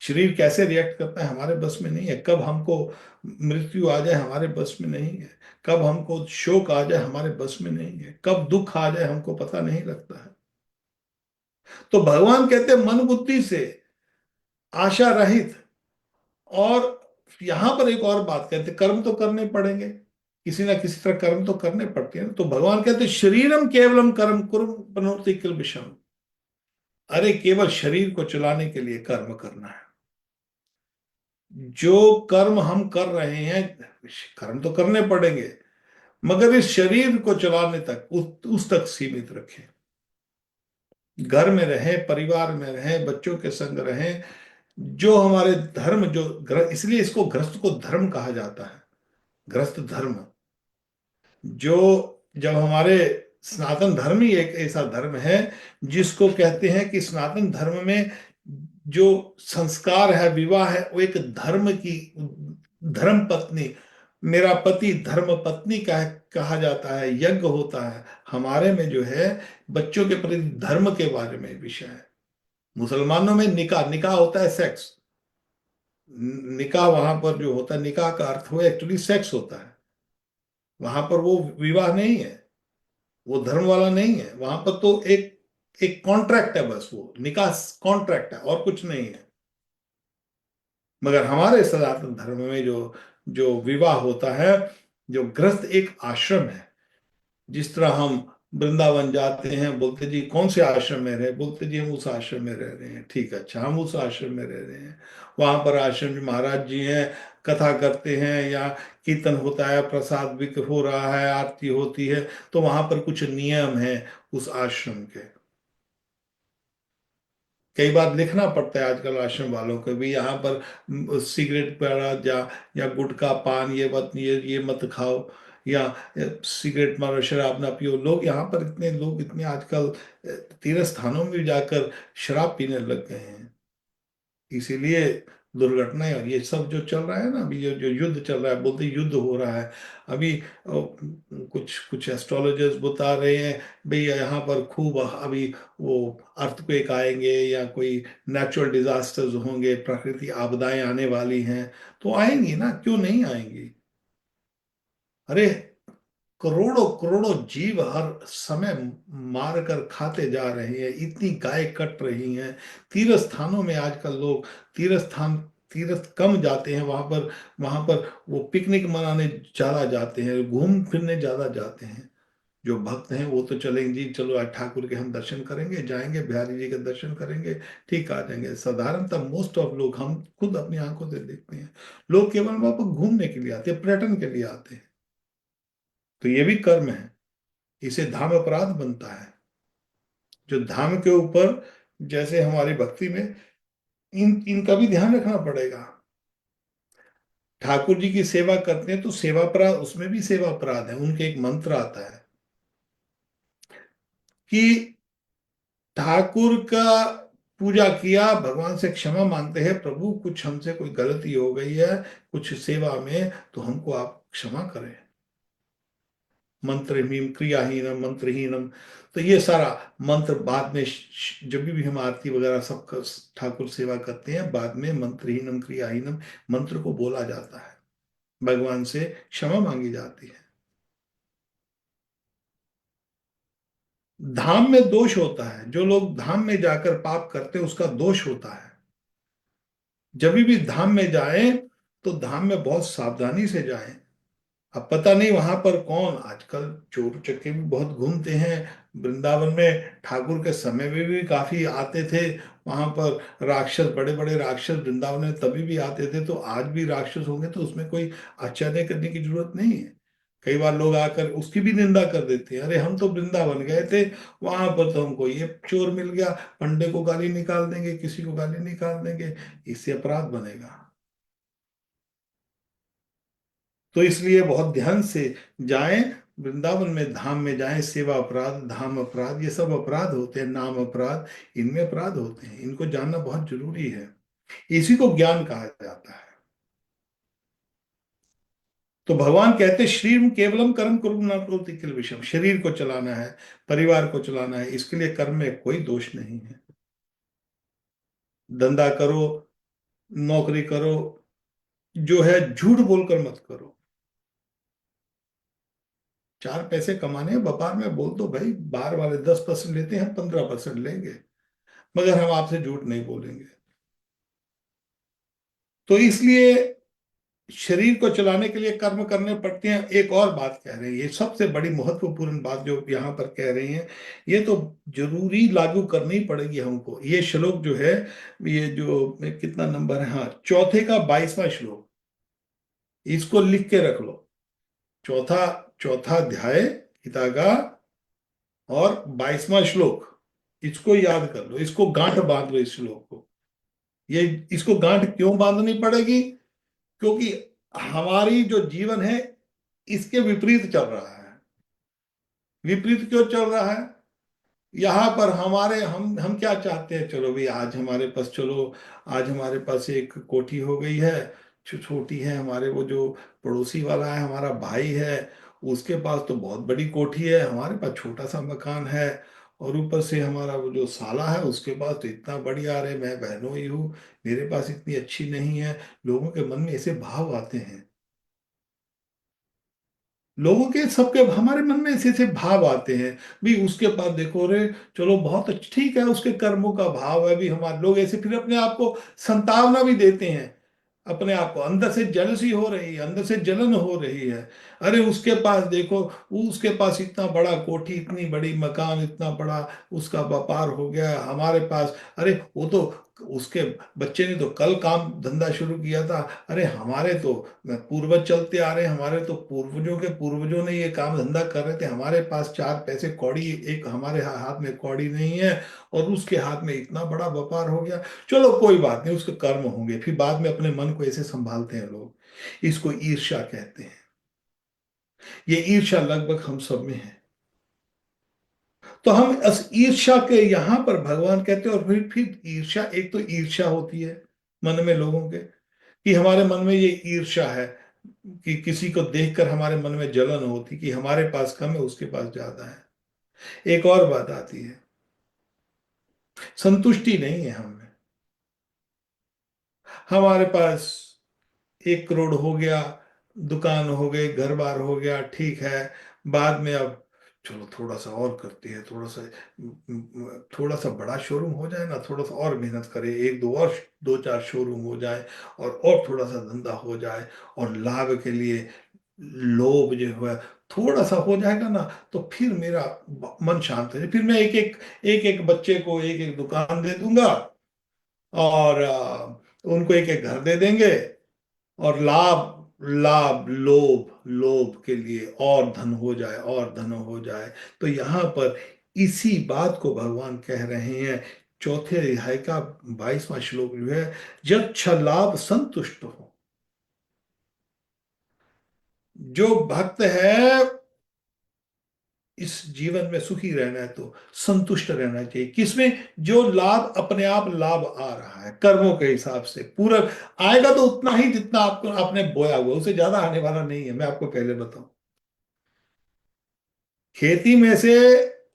शरीर कैसे रिएक्ट करता है हमारे बस में नहीं है। कब हमको मृत्यु आ जाए हमारे बस में नहीं है। कब हमको शोक आ जाए हमारे बस में नहीं है। कब दुख आ जाए हमको पता नहीं लगता है। तो भगवान कहते हैं मन बुद्धि से आशा रहित। और यहां पर एक और बात कहते हैं, कर्म तो करने पड़ेंगे, किसी ना किसी तरह कर्म तो करने पड़ते हैं। तो भगवान कहते हैं शरीरम केवलम कर्म कुरु बनोति किल विषम। अरे केवल शरीर को चलाने के लिए कर्म करना है। जो कर्म हम कर रहे हैं, कर्म तो करने पड़ेंगे, मगर इस शरीर को चलाने तक उस तक सीमित रखें। घर में रहें, परिवार में रहें, बच्चों के संग रहें, जो हमारे धर्म, जो इसलिए इसको गृहस्थ को धर्म कहा जाता है। गृहस्थ धर्म, जो जब हमारे सनातन धर्म ही एक ऐसा धर्म है जिसको कहते हैं कि सनातन धर्म में जो संस्कार है, विवाह है, वो एक धर्म की, धर्म पत्नी, मेरा पति धर्म पत्नी का कहा जाता है, यज्ञ होता है। हमारे में जो है बच्चों के प्रति धर्म के बारे में विषय है। मुसलमानों में निकाह, निकाह होता है सेक्स। निकाह वहां पर जो होता है, निकाह का अर्थ वो एक्चुअली सेक्स होता है। वहां पर वो विवाह नहीं है, वो धर्म वाला नहीं है। वहां पर तो एक एक कॉन्ट्रैक्ट है, बस वो निकाह कॉन्ट्रैक्ट है और कुछ नहीं है। मगर हमारे सनातन धर्म में जो जो विवाह होता है, जो गृहस्थ एक आश्रम है। जिस तरह हम वृंदावन जाते हैं, बोलते जी कौन से आश्रम में रहे, बोलते जी हम उस आश्रम में रह रहे हैं। ठीक है, अच्छा, हम उस आश्रम में रह रहे हैं। वहां पर आश्रम में महाराज जी हैं, कथा करते हैं या कीर्तन होता है, प्रसाद भी हो रहा है, आरती होती है। तो वहां पर कुछ नियम है उस आश्रम के। कई बार लिखना पड़ता है आजकल आश्रम वालों को भी, यहाँ पर सिगरेट पड़ा या गुटखा पान ये मत खाओ, या सिगरेट मारो, शराब ना पियो। लोग यहाँ पर इतने आजकल तीर्थ स्थानों में भी जाकर शराब पीने लग गए हैं। इसीलिए दुर्घटनाएं और ये सब जो चल रहा है ना, अभी जो युद्ध चल रहा है, बोलते युद्ध हो रहा है अभी। कुछ कुछ एस्ट्रोलॉजर्स बता रहे हैं भैया यहाँ पर खूब अभी वो अर्थक्वेक आएंगे या कोई नेचुरल डिजास्टर्स होंगे, प्राकृतिक आपदाएं आने वाली हैं। तो आएंगी ना, क्यों नहीं आएंगी। अरे करोड़ों करोड़ों जीव हर समय मार कर खाते जा रहे हैं, इतनी गाय कट रही हैं। तीर्थ स्थानों में आजकल लोग तीर्थ कम जाते हैं, वहां पर वो पिकनिक मनाने ज्यादा जाते हैं, घूम फिरने ज्यादा जाते हैं। जो भक्त हैं वो तो चलेंगे जी, चलो आज ठाकुर के हम दर्शन करेंगे, जाएंगे बिहारी जी के दर्शन करेंगे, ठीक आ जाएंगे। साधारणतः मोस्ट ऑफ लोग, हम खुद अपनी आंखों से देखते हैं, लोग केवल वहां पर घूमने के लिए आते हैं, पर्यटन के लिए आते हैं। तो ये भी कर्म है, इसे धाम अपराध बनता है। जो धाम के ऊपर, जैसे हमारी भक्ति में इनका भी ध्यान रखना पड़ेगा। ठाकुर जी की सेवा करते हैं तो सेवा अपराध, उसमें भी सेवा अपराध है। उनके एक मंत्र आता है कि ठाकुर का पूजा किया, भगवान से क्षमा मांगते हैं, प्रभु कुछ हमसे कोई गलती हो गई है कुछ सेवा में, तो हमको आप क्षमा करें। मंत्रहीन क्रियाहीनम मंत्रहीनम। तो ये सारा मंत्र बाद में जब भी हम आरती वगैरह सब ठाकुर सेवा करते हैं, बाद में मंत्रहीनम क्रियाहीनम मंत्र को बोला जाता है, भगवान से क्षमा मांगी जाती है। धाम में दोष होता है, जो लोग धाम में जाकर पाप करते हैं उसका दोष होता है। जब भी धाम में जाएं तो धाम में बहुत सावधानी से जाएं। अब पता नहीं वहां पर कौन, आजकल चोर चक्के भी बहुत घूमते हैं। वृंदावन में ठाकुर के समय में भी काफी आते थे। वहां पर राक्षस, बड़े बड़े राक्षस वृंदावन में तभी भी आते थे, तो आज भी राक्षस होंगे तो उसमें कोई आश्चर्य करने की जरूरत नहीं है। कई बार लोग आकर उसकी भी निंदा कर देते हैं, अरे हम तो वृंदावन गए थे, वहां पर तो हमको ये चोर मिल गया, पंडे को गाली निकाल देंगे, किसी को गाली निकाल देंगे, इससे अपराध बनेगा। तो इसलिए बहुत ध्यान से जाएं, वृंदावन में धाम में जाएं। सेवा अपराध, धाम अपराध, ये सब अपराध होते हैं, नाम अपराध, इनमें अपराध होते हैं, इनको जानना बहुत जरूरी है। इसी को ज्ञान कहा जाता है। तो भगवान कहते श्रीम केवलम कर्म कुरु न करोति किल विषम, शरीर को चलाना है, परिवार को चलाना है, इसके लिए कर्म में कोई दोष नहीं है। धंधा करो, नौकरी करो, जो है झूठ बोलकर मत करो। 4 पैसे कमाने हैं, व्यापार में बोल दो भाई, बाहर वाले 10% लेते हैं, 15% लेंगे, मगर हम आपसे झूठ नहीं बोलेंगे। तो इसलिए शरीर को चलाने के लिए कर्म करने पड़ते हैं। एक और बात कह रहे हैं, ये सबसे बड़ी महत्वपूर्ण बात जो यहाँ पर कह रही हैं, ये तो जरूरी लागू करनी पड़ेगी हमको। ये श्लोक जो है, ये जो कितना नंबर है, हाँ, चौथे का 22वां श्लोक, इसको लिख के रख लो। चौथा चौथा अध्याय गीता का और 22वां श्लोक, इसको याद कर लो, इसको गांठ बांध लो इस श्लोक को। ये इसको गांठ क्यों बांधनी पड़ेगी? क्योंकि हमारी जो जीवन है इसके विपरीत चल रहा है। विपरीत क्यों चल रहा है? यहाँ पर हमारे हम क्या चाहते हैं, चलो भाई आज हमारे पास, चलो आज हमारे पास एक कोठी हो गई है, छोटी है, हमारे वो जो पड़ोसी वाला है, हमारा भाई है, उसके पास तो बहुत बड़ी कोठी है, हमारे पास छोटा सा मकान है, और ऊपर से हमारा वो जो साला है उसके पास तो इतना बढ़िया, अरे मैं बहनों ही हूँ, मेरे पास इतनी अच्छी नहीं है। लोगों के मन में ऐसे भाव आते हैं, लोगों के, सबके हमारे मन में ऐसे ऐसे भाव आते हैं। भी उसके पास देखो रे, चलो बहुत अच्छा, ठीक है, उसके कर्मों का भाव है भी, हमारे लोग ऐसे फिर अपने आप को संतावना भी देते हैं। अपने आप को अंदर से जलसी हो रही है, अंदर से जलन हो रही है। अरे उसके पास देखो, उसके पास इतना बड़ा कोठी, इतनी बड़ी मकान, इतना बड़ा उसका व्यापार हो गया, हमारे पास, अरे वो तो उसके बच्चे ने तो कल काम धंधा शुरू किया था, अरे हमारे तो पूर्वज चलते आ रहे हैं, हमारे तो पूर्वजों के पूर्वजों ने ये काम धंधा कर रहे थे, हमारे पास 4 पैसे कौड़ी, एक हमारे हाथ में कौड़ी नहीं है, और उसके हाथ में इतना बड़ा व्यापार हो गया। चलो कोई बात नहीं, उसके कर्म होंगे। फिर बाद में अपने मन को ऐसे संभालते हैं लोग, इसको ईर्ष्या कहते हैं। ये ईर्ष्या लगभग हम सब में है। तो हम इस ईर्ष्या के यहां पर भगवान कहते हैं, और फिर ईर्ष्या, एक तो ईर्ष्या होती है मन में लोगों के, कि हमारे मन में ये ईर्ष्या है, कि किसी को देखकर हमारे मन में जलन होती कि हमारे पास कम है, उसके पास ज्यादा है। एक और बात आती है, संतुष्टि नहीं है हमें। हमारे पास 1 करोड़ हो गया, दुकान हो गई, घर बार हो गया, ठीक है, बाद में अब चलो थोड़ा सा और करते हैं, थोड़ा सा बड़ा शोरूम हो जाए ना, थोड़ा सा और मेहनत करें, एक दो और, 2 4 शोरूम हो जाए, और थोड़ा सा धंधा हो जाए, और लाभ के लिए लोभ जो है थोड़ा सा हो जाएगा ना, तो फिर मेरा मन शांत है, फिर मैं एक एक बच्चे को एक एक दुकान दे दूंगा, और उनको एक एक घर दे देंगे, और लाभ लाभ लोभ लोभ के लिए और धन हो जाए, और धन हो जाए। तो यहाँ पर इसी बात को भगवान कह रहे हैं। चौथे अध्याय का 22वां श्लोक जो है, जब लाभ संतुष्ट हो। जो भक्त है, इस जीवन में सुखी रहना है तो संतुष्ट रहना चाहिए। किसमें? जो लाभ अपने आप लाभ आ रहा है, कर्मों के हिसाब से पूरा आएगा, तो उतना ही जितना आपको आपने बोया हुआ, उससे ज्यादा आने वाला नहीं है, मैं आपको पहले बताऊं। खेती में से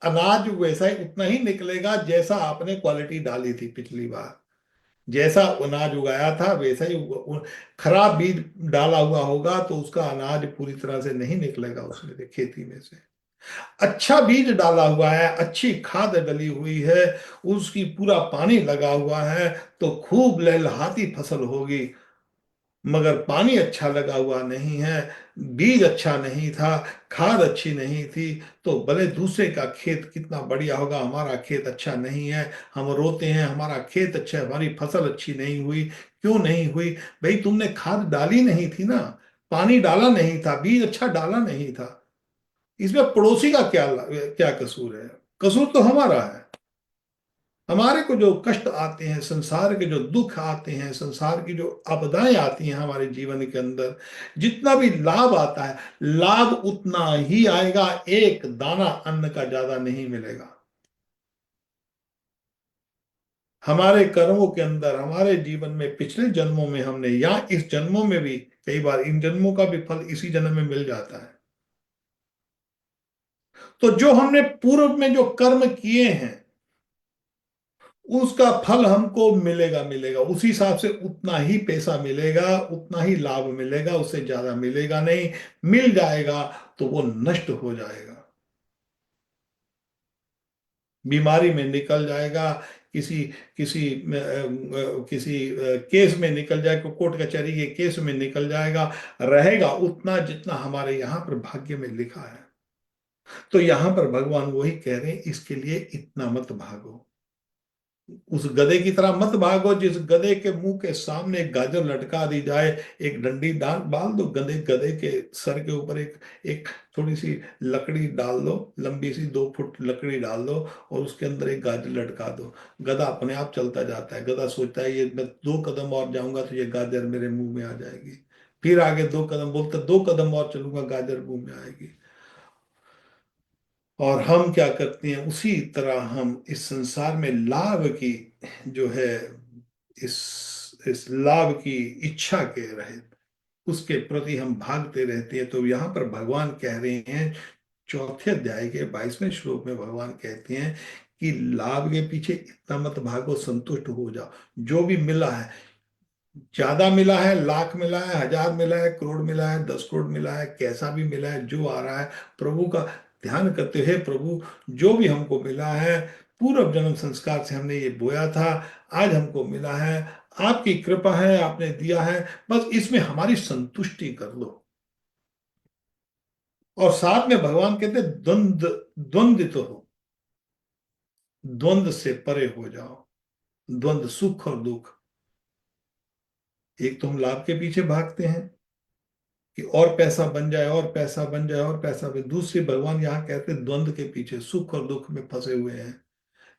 अनाज वैसा ही उतना ही निकलेगा जैसा आपने क्वालिटी डाली थी पिछली बार। जैसा अनाज उगाया था वैसा ही खराब बीज डाला हुआ होगा तो उसका अनाज पूरी तरह से नहीं निकलेगा उसमें से, खेती में से। अच्छा बीज डाला हुआ है, अच्छी खाद डली हुई है, उसकी पूरा पानी लगा हुआ है, तो खूब लहलहाती फसल होगी। मगर पानी अच्छा लगा हुआ नहीं है, बीज अच्छा नहीं था, खाद अच्छी नहीं थी, तो भले दूसरे का खेत कितना बढ़िया होगा, हमारा खेत अच्छा नहीं है, हम रोते हैं हमारा खेत अच्छा है, हमारी फसल अच्छी नहीं हुई। क्यों नहीं हुई? भाई तुमने खाद डाली नहीं थी ना, पानी डाला नहीं था, बीज अच्छा डाला नहीं था। इसमें पड़ोसी का क्या क्या कसूर है? कसूर तो हमारा है। हमारे को जो कष्ट आते हैं, संसार के जो दुख आते हैं, संसार की जो आपदाएं आती हैं हमारे जीवन के अंदर, जितना भी लाभ आता है, लाभ उतना ही आएगा, एक दाना अन्न का ज्यादा नहीं मिलेगा। हमारे कर्मों के अंदर, हमारे जीवन में, पिछले जन्मों में हमने, या इस जन्मों में भी, कई बार इन जन्मों का भी फल इसी जन्म में मिल जाता है। तो जो हमने पूर्व में जो कर्म किए हैं उसका फल हमको मिलेगा, मिलेगा उसी हिसाब से, उतना ही पैसा मिलेगा, उतना ही लाभ मिलेगा, उससे ज्यादा मिलेगा नहीं। मिल जाएगा तो वो नष्ट हो जाएगा, बीमारी में निकल जाएगा, किसी किसी किसी केस में निकल जाएगा, कोर्ट कचहरी के केस में निकल जाएगा। रहेगा उतना जितना हमारे यहाँ पर भाग्य में लिखा है। तो यहाँ पर भगवान वही कह रहे हैं, इसके लिए इतना मत भागो, उस गधे की तरह मत भागो जिस गधे के मुंह के सामने एक गाजर लटका दी जाए। एक डंडी डाल डाल दो, गधे गधे के सर के ऊपर एक एक थोड़ी सी लकड़ी डाल दो, लंबी सी 2 फुट लकड़ी डाल दो, और उसके अंदर एक गाजर लटका दो। गधा अपने आप चलता जाता है। गधा सोचता है ये मैं 2 कदम और जाऊंगा तो ये गाजर मेरे मुंह में आ जाएगी। फिर आगे 2 कदम बोलता, 2 कदम और चलूंगा गाजर मुंह में आएगी। और हम क्या करते हैं, उसी तरह हम इस संसार में लाभ की जो है, इस इस लाभ की इच्छा के रहे, उसके प्रति हम भागते रहते हैं। तो यहाँ पर भगवान कह रहे हैं, चौथे अध्याय के 22वें श्लोक में भगवान कहते हैं कि लाभ के पीछे इतना मत भागो, संतुष्ट हो जाओ। जो भी मिला है, ज्यादा मिला है, लाख मिला है, हजार मिला है, करोड़ मिला है, 10 करोड़ मिला है, कैसा भी मिला है, जो आ रहा है, प्रभु का ध्यान करते हुए, प्रभु जो भी हमको मिला है, पूर्व जन्म संस्कार से हमने ये बोया था, आज हमको मिला है, आपकी कृपा है, आपने दिया है, बस इसमें हमारी संतुष्टि कर लो। और साथ में भगवान कहते हैं, द्वंद्वित हो, द्वंद्व से परे हो जाओ। द्वंद्व, सुख और दुख। एक तो हम लाभ के पीछे भागते हैं कि और पैसा बन जाए, और पैसा बन जाए, और पैसा बन। दूसरी, भगवान यहाँ कहते हैं द्वंद्व के पीछे, सुख और दुख में फंसे हुए हैं।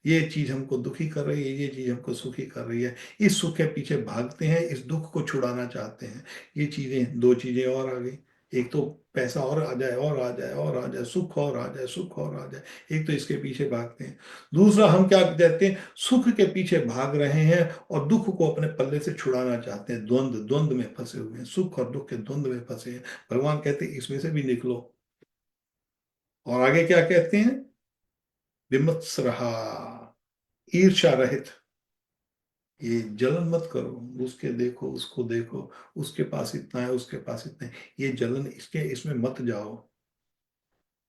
ये चीज हमको दुखी कर रही है, ये चीज हमको सुखी कर रही है, इस सुख के पीछे भागते हैं, इस दुख को छुड़ाना चाहते हैं। ये चीजें, 2 चीजें और आ गई। एक तो पैसा और आ जाए, और आ जाए, और आ जाए, सुख और आ जाए, सुख और आ जाए। एक तो इसके पीछे भागते हैं। दूसरा, हम क्या कहते हैं, सुख के पीछे भाग रहे हैं और दुख को अपने पल्ले से छुड़ाना चाहते हैं। द्वंद्व, द्वंद्व में फंसे हुए हैं, सुख और दुख के द्वंद्व में फंसे हैं। भगवान कहते हैं इसमें से भी निकलो। और आगे क्या कहते हैं, विमत्स रहा, ईर्ष्या रहित। ये जलन मत करो, उसके देखो, उसको देखो, उसके पास इतना है, उसके पास इतना है, ये जलन, इसके इसमें मत जाओ।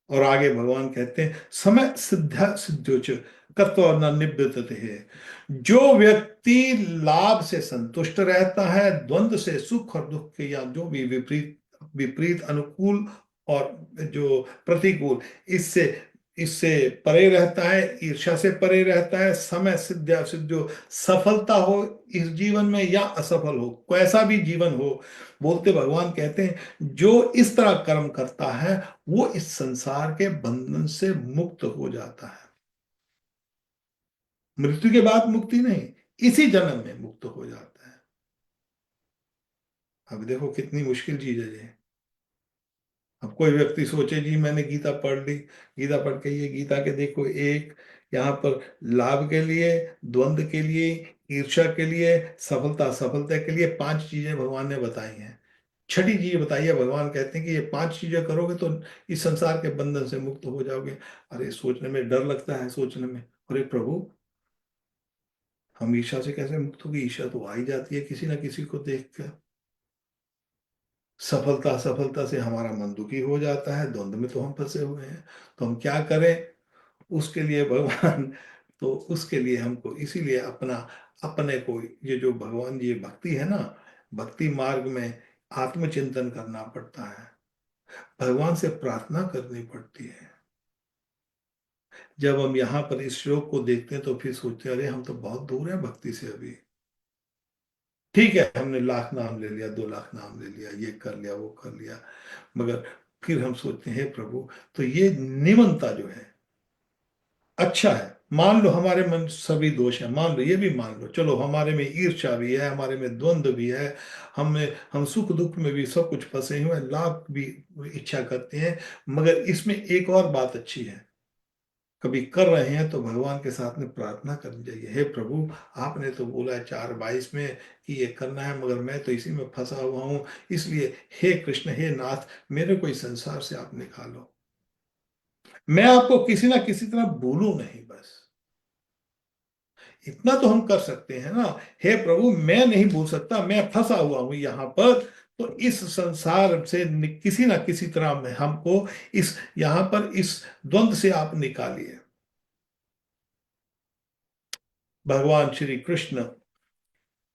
और आगे भगवान कहते हैं, समय सिद्ध सिद्ध्योच कर्तव्य न निवृत्त है। जो व्यक्ति लाभ से संतुष्ट रहता है, द्वंद्व से, सुख और दुख के, या जो भी विपरीत विपरीत, अनुकूल और जो प्रतिकूल, इससे इससे परे रहता है, ईर्ष्या से परे रहता है, समय सिद्ध या सिद्ध, जो सफलता हो इस जीवन में या असफल हो, कैसा भी जीवन हो, बोलते भगवान कहते हैं जो इस तरह कर्म करता है वो इस संसार के बंधन से मुक्त हो जाता है। मृत्यु के बाद मुक्ति नहीं, इसी जन्म में मुक्त हो जाता है। अब देखो कितनी मुश्किल चीज है ये। अब कोई व्यक्ति सोचे जी मैंने गीता पढ़ ली, गीता पढ़ के, ये गीता के देखो, एक यहाँ पर लाभ के लिए, द्वंद्व के लिए, ईर्ष्या के लिए, सफलता असफलता के लिए 5 चीजें भगवान ने बताई हैं। छठी चीज बताइए, भगवान कहते हैं कि ये 5 चीजें करोगे तो इस संसार के बंधन से मुक्त हो जाओगे। अरे सोचने में डर लगता है, सोचने में, अरे प्रभु, हम ईर्ष्या से कैसे मुक्त होगी? ईर्ष्या तो आ ही जाती है किसी ना किसी को देख कर। सफलता सफलता से हमारा मन दुखी हो जाता है, द्वंद्व में तो हम फंसे हुए हैं। तो हम क्या करें उसके लिए भगवान? तो उसके लिए हमको इसीलिए अपना, अपने को, ये जो भगवान, ये भक्ति है ना, भक्ति मार्ग में आत्मचिंतन करना पड़ता है, भगवान से प्रार्थना करनी पड़ती है। जब हम यहाँ पर इस श्लोक को देखते हैं तो फिर सोचते हैं, अरे हम तो बहुत दूर हैं भक्ति से अभी। ठीक है, हमने लाख नाम ले लिया, 2 लाख नाम ले लिया, ये कर लिया, वो कर लिया, मगर फिर हम सोचते हैं, हे प्रभु, तो ये निमनता जो है, अच्छा है, मान लो हमारे मन सभी दोष है, मान लो, ये भी मान लो, चलो हमारे में ईर्ष्या भी है, हमारे में द्वंद्व भी है, हम सुख दुख में भी सब कुछ फंसे हुए हैं, लाभ भी इच्छा करते हैं। मगर इसमें एक और बात अच्छी है, कभी कर रहे हैं तो भगवान के साथ में प्रार्थना करनी चाहिए, हे प्रभु, आपने तो बोला है 4:22 में कि ये करना है, मगर मैं तो इसी में फंसा हुआ हूं, इसलिए हे कृष्ण, हे नाथ, मेरे को इस संसार से आप निकालो। मैं आपको किसी ना किसी तरह भूलूं नहीं, बस इतना तो हम कर सकते हैं ना। हे प्रभु, मैं नहीं भूल सकता, मैं फंसा हुआ हूं यहाँ पर, तो इस संसार से किसी ना किसी तरह में हमको इस, यहाँ पर इस द्वंद से आप निकालिए। भगवान श्री कृष्ण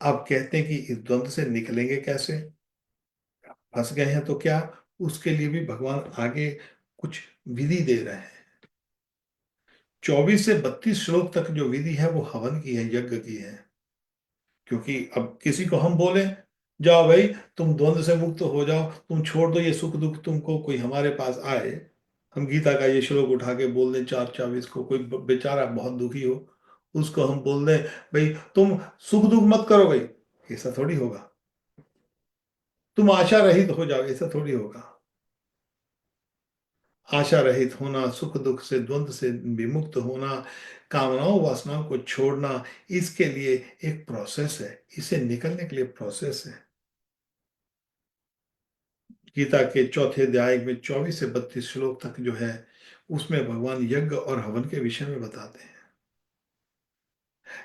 आप कहते हैं कि इस द्वंद से निकलेंगे कैसे? फंस गए हैं तो क्या? उसके लिए भी भगवान आगे कुछ विधि दे रहे हैं। 24 से 32 श्लोक तक जो विधि है वो हवन की है, यज्ञ की है। क्योंकि अब किसी को हम बोले, जाओ भाई, तुम द्वंद से मुक्त हो जाओ, तुम छोड़ दो ये सुख दुख, तुमको कोई हमारे पास आए, हम गीता का ये श्लोक उठा के बोल दें 4:24 को, कोई बेचारा बहुत दुखी हो, उसको हम बोल दें, भाई तुम सुख दुख मत करो भाई, ऐसा थोड़ी होगा। तुम आशा रहित हो जाओ, ऐसा थोड़ी होगा। आशा रहित होना, सुख दुख से, द्वंद से विमुक्त होना, कामनाओं वासनाओं को छोड़ना, इसके लिए एक प्रोसेस है, इसे निकलने के लिए प्रोसेस है। गीता के 4थे अध्याय में 24 से 32 श्लोक तक जो है, उसमें भगवान यज्ञ और हवन के विषय में बताते हैं।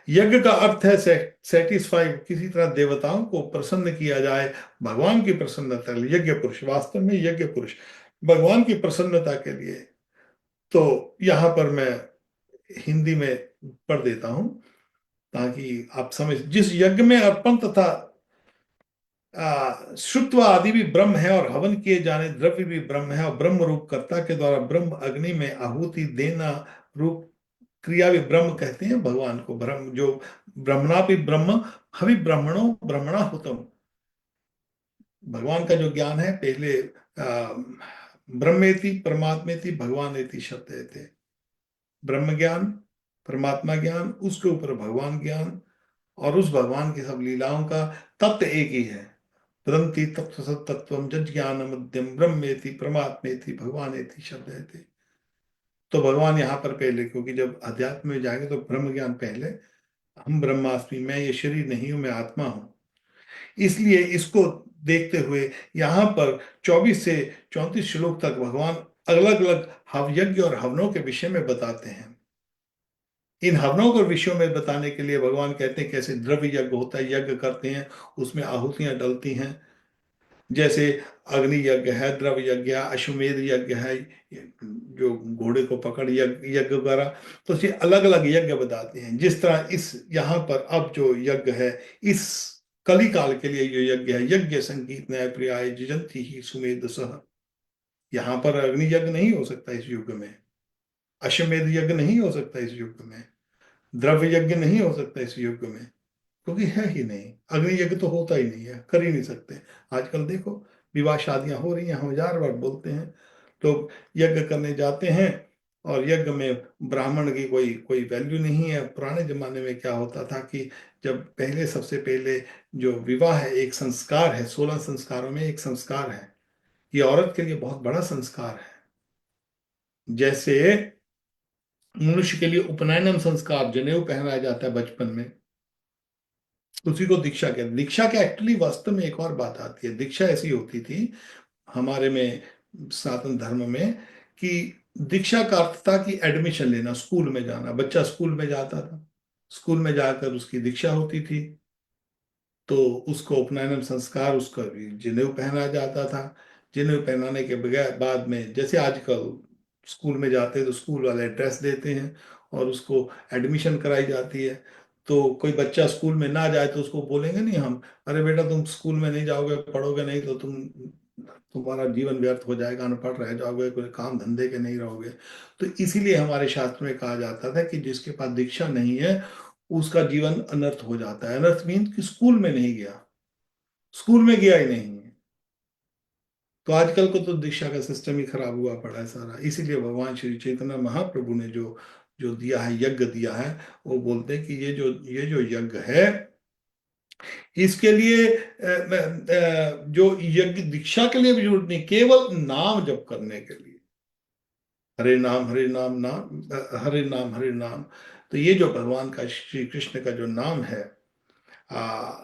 यज्ञ का अर्थ है सेटिस्फाई, किसी तरह देवताओं को प्रसन्न किया जाए, भगवान की प्रसन्नता, यज्ञ पुरुष, वास्तव में यज्ञ पुरुष भगवान की प्रसन्नता के लिए। तो यहाँ पर मैं हिंदी में पढ़ देता हूं ताकि आप समझ, जिस यज्ञ में अर्पण तथा श्रुत्व आदि भी ब्रह्म है, और हवन किए जाने द्रव्य भी ब्रह्म है, और ब्रह्म रूप कर्ता के द्वारा ब्रह्म अग्नि में आहुति देना रूप क्रिया भी ब्रह्म कहते हैं भगवान को। ब्रह्म जो ब्रह्मणा भी ब्रह्म, हवि ब्रह्मणो ब्रह्मणा हुतम, भगवान का जो ज्ञान है, पहले ब्रह्मेति परमात्मेति भगवानेति शब्द थे, ब्रह्म ज्ञान, परमात्मा ज्ञान, उसके ऊपर भगवान ज्ञान, और उस भगवान की सब लीलाओं का तत्व एक ही है। तदंति तत्व सत्तत्वम जज्ञान मध्यम ब्रह्मेति परमात्मेति भगवानेति शब्द थे। तो भगवान यहाँ पर पहले, क्योंकि जब अध्यात्म में जाएंगे तो ब्रह्म ज्ञान पहले, हम ब्रह्मास्मि, मैं ये शरीर नहीं हूं, मैं आत्मा हूं, इसलिए इसको देखते हुए यहाँ पर 24 से 34 श्लोक तक भगवान अलग अलग हव यज्ञ और हवनों के विषय में बताते हैं। इन हवनों के विषयों में बताने के लिए भगवान कहते हैं कैसे द्रव्य यज्ञ होता है, यज्ञ करते हैं, उसमें आहुतियां डलती हैं, जैसे अग्नि यज्ञ है, द्रव्य यज्ञ है, अश्वमेध यज्ञ है, जो घोड़े को पकड़ यज्ञ यज्ञ वगैरह। तो ये अलग अलग यज्ञ बताते हैं। जिस तरह इस यहाँ पर अब जो यज्ञ है, इस कली काल के लिए जो यज्ञ है, यज्ञ संगीत न्याय प्रियाय जिजंती ही सुमेध सह, यहाँ पर अग्नि यज्ञ नहीं हो सकता इस युग में, अश्वमेध यज्ञ नहीं हो सकता इस युग में, द्रव्य यज्ञ नहीं हो सकता इस युग में, क्योंकि है ही नहीं, अग्नि यज्ञ तो होता ही नहीं है, कर ही नहीं सकते। आजकल देखो, विवाह शादियां हो रही हैं, हम 1000 बार बोलते हैं, लोग यज्ञ करने जाते हैं, और यज्ञ में ब्राह्मण की कोई कोई वैल्यू नहीं है। पुराने जमाने में क्या होता था कि जब पहले, सबसे पहले जो विवाह है, एक संस्कार है, 16 संस्कारों में एक संस्कार है, ये औरत के लिए बहुत बड़ा संस्कार है। जैसे मनुष्य के लिए उपनयनम संस्कार, जनेऊ पहनाया जाता है बचपन में, उसी को दीक्षा कहते हैं। दीक्षा के एक्चुअली वास्तव में एक और बात आती है। दीक्षा ऐसी होती थी हमारे में, सनातन धर्म में, कि दीक्षा का अर्थ था कि एडमिशन लेना, स्कूल में जाना। बच्चा स्कूल में जाता था, स्कूल में जाकर उसकी दीक्षा होती थी, तो उसको उपनयन संस्कार, उसका भी जनेऊ पहनाया जाता था। जनेऊ पहनाने के बगैर बाद में, जैसे आजकल स्कूल में जाते हैं तो स्कूल वाले ड्रेस देते हैं और उसको एडमिशन कराई जाती है। तो कोई बच्चा स्कूल में ना जाए तो उसको बोलेंगे नहीं हम, अरे बेटा तुम स्कूल में नहीं जाओगे, पढ़ोगे नहीं तो तुम्हारा जीवन व्यर्थ हो जाएगा, अनपढ़ रह जाओगे, कोई काम धंधे के नहीं रहोगे। तो इसीलिए हमारे शास्त्र में कहा जाता था कि जिसके पास दीक्षा नहीं है उसका जीवन अनर्थ हो जाता है। अनर्थ मीन कि स्कूल में नहीं गया, स्कूल में गया ही नहीं है। तो आजकल को तो दीक्षा का सिस्टम ही खराब हुआ पड़ा है सारा। इसीलिए भगवान श्री चैतन्य महाप्रभु ने जो जो दिया है, यज्ञ दिया है, वो बोलते हैं कि ये जो यज्ञ है, इसके लिए जो यज्ञ दीक्षा के लिए भी जरूरत नहीं, केवल नाम जप करने के लिए, हरे नाम हरे नाम नाम, हरे नाम हरे नाम। तो ये जो भगवान का, श्री कृष्ण का जो नाम है,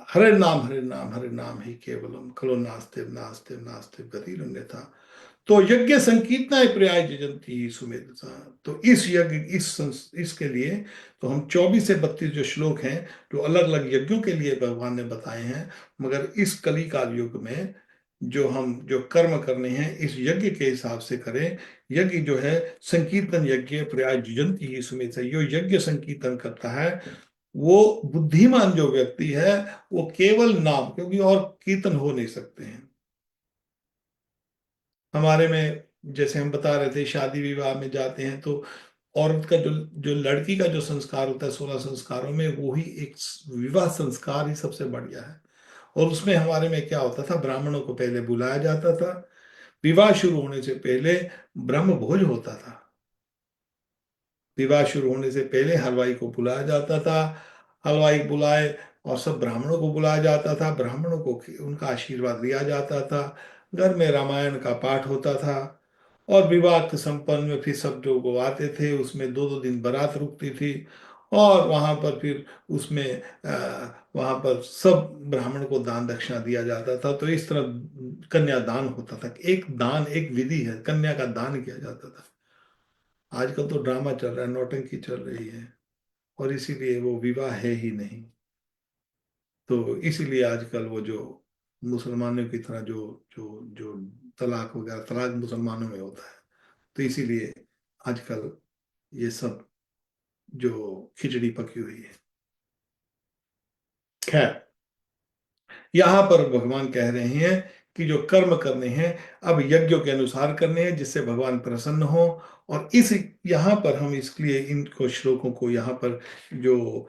हरे नाम ही केवलम, खलो नास्ते नास्ते नास्ते गतिरन्यथा। तो यज्ञ संकीर्तनाय पर्याय जयंती ही सुमेधसा। तो इस यज्ञ, इसके लिए तो हम 24 से 32 जो श्लोक हैं, जो अलग अलग यज्ञों के लिए भगवान ने बताए हैं, मगर इस कली काल युग में जो हम जो कर्म करने हैं इस यज्ञ के हिसाब से करें। यज्ञ जो है संकीर्तन यज्ञ पर्याय जयंती ही सुमेधसा, जो यज्ञ संकीर्तन करता है वो बुद्धिमान जो व्यक्ति है, वो केवल नाम, क्योंकि और कीर्तन हो नहीं सकते हैं हमारे में। जैसे हम बता रहे थे, शादी विवाह में जाते हैं तो औरत का जो जो लड़की का जो संस्कार होता है 16 संस्कारों में, वो ही एक विवाह संस्कार ही सबसे बढ़िया है। और उसमें हमारे में क्या होता था, ब्राह्मणों को पहले बुलाया जाता था। विवाह शुरू होने से पहले ब्रह्म भोज होता था। विवाह शुरू होने से पहले हलवाई को बुलाया जाता था। हलवाई बुलाए और सब ब्राह्मणों को बुलाया जाता था, ब्राह्मणों को उनका आशीर्वाद लिया जाता था। घर में रामायण का पाठ होता था। और विवाह के संपन्न में फिर सब जो वो आते थे, उसमें दो दो दिन बारात रुकती थी। और वहां पर फिर उसमें वहां पर सब ब्राह्मण को दान दक्षिणा दिया जाता था। तो इस तरह कन्यादान होता था। एक दान, एक विधि है, कन्या का दान किया जाता था। आजकल तो ड्रामा चल रहा है, नौटंकी चल रही है, और इसीलिए वो विवाह है ही नहीं। तो इसीलिए आजकल वो जो मुसलमानों की तरह जो जो जो तलाक वगैरह, तलाक मुसलमानों में होता है। तो इसीलिए आजकल ये सब जो खिचड़ी पकी हुई है। खैर, यहाँ पर भगवान कह रहे हैं कि जो कर्म करने हैं अब यज्ञों के अनुसार करने हैं, जिससे भगवान प्रसन्न हो। और इस यहाँ पर हम इसलिए इनको श्लोकों को यहाँ पर जो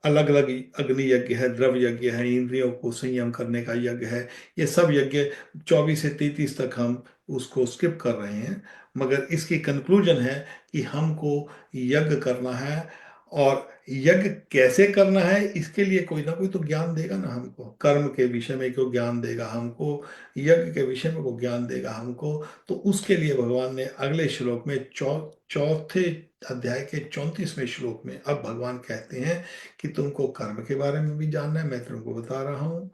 अलग अलग अग्नि यज्ञ है, द्रव्य यज्ञ है, इंद्रियों को संयम करने का यज्ञ है, ये सब यज्ञ 24 से 33 तक हम उसको स्किप कर रहे हैं। मगर इसकी कंक्लूजन है कि हमको यज्ञ करना है। और यज्ञ कैसे करना है, इसके लिए कोई ना कोई तो ज्ञान देगा ना हमको। कर्म के विषय में क्यों ज्ञान देगा हमको, यज्ञ के विषय में वो ज्ञान देगा हमको। तो उसके लिए भगवान ने अगले श्लोक में, चौथे अध्याय के 34वें श्लोक में, अब भगवान कहते हैं कि तुमको कर्म के बारे में भी जानना है, मैं तुमको बता रहा हूं,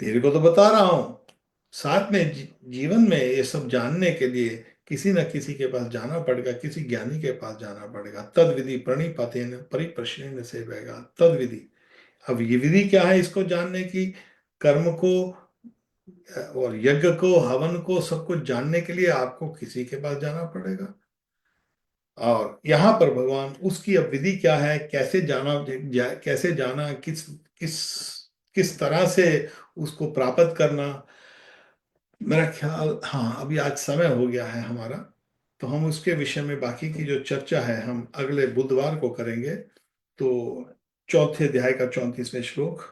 तेरे को तो बता रहा हूं। साथ में जीवन में ये सब जानने के लिए किसी न किसी के पास जाना पड़ेगा, किसी ज्ञानी के पास जाना पड़ेगा। तद विधि प्रणिपातेन परिप्रश्नेन सेवेगा, तद विधि। अब ये विधि क्या है इसको जानने की, कर्म को और यज्ञ को, हवन को, सब कुछ जानने के लिए आपको किसी के पास जाना पड़ेगा। और यहाँ पर भगवान उसकी अब विधि क्या है, कैसे जाना, कैसे जाना, किस किस किस तरह से उसको प्राप्त करना। मेरा ख्याल, हाँ, अभी आज समय हो गया है हमारा, तो हम उसके विषय में बाकी की जो चर्चा है हम अगले बुधवार को करेंगे। तो चौथे अध्याय का 34वें श्लोक,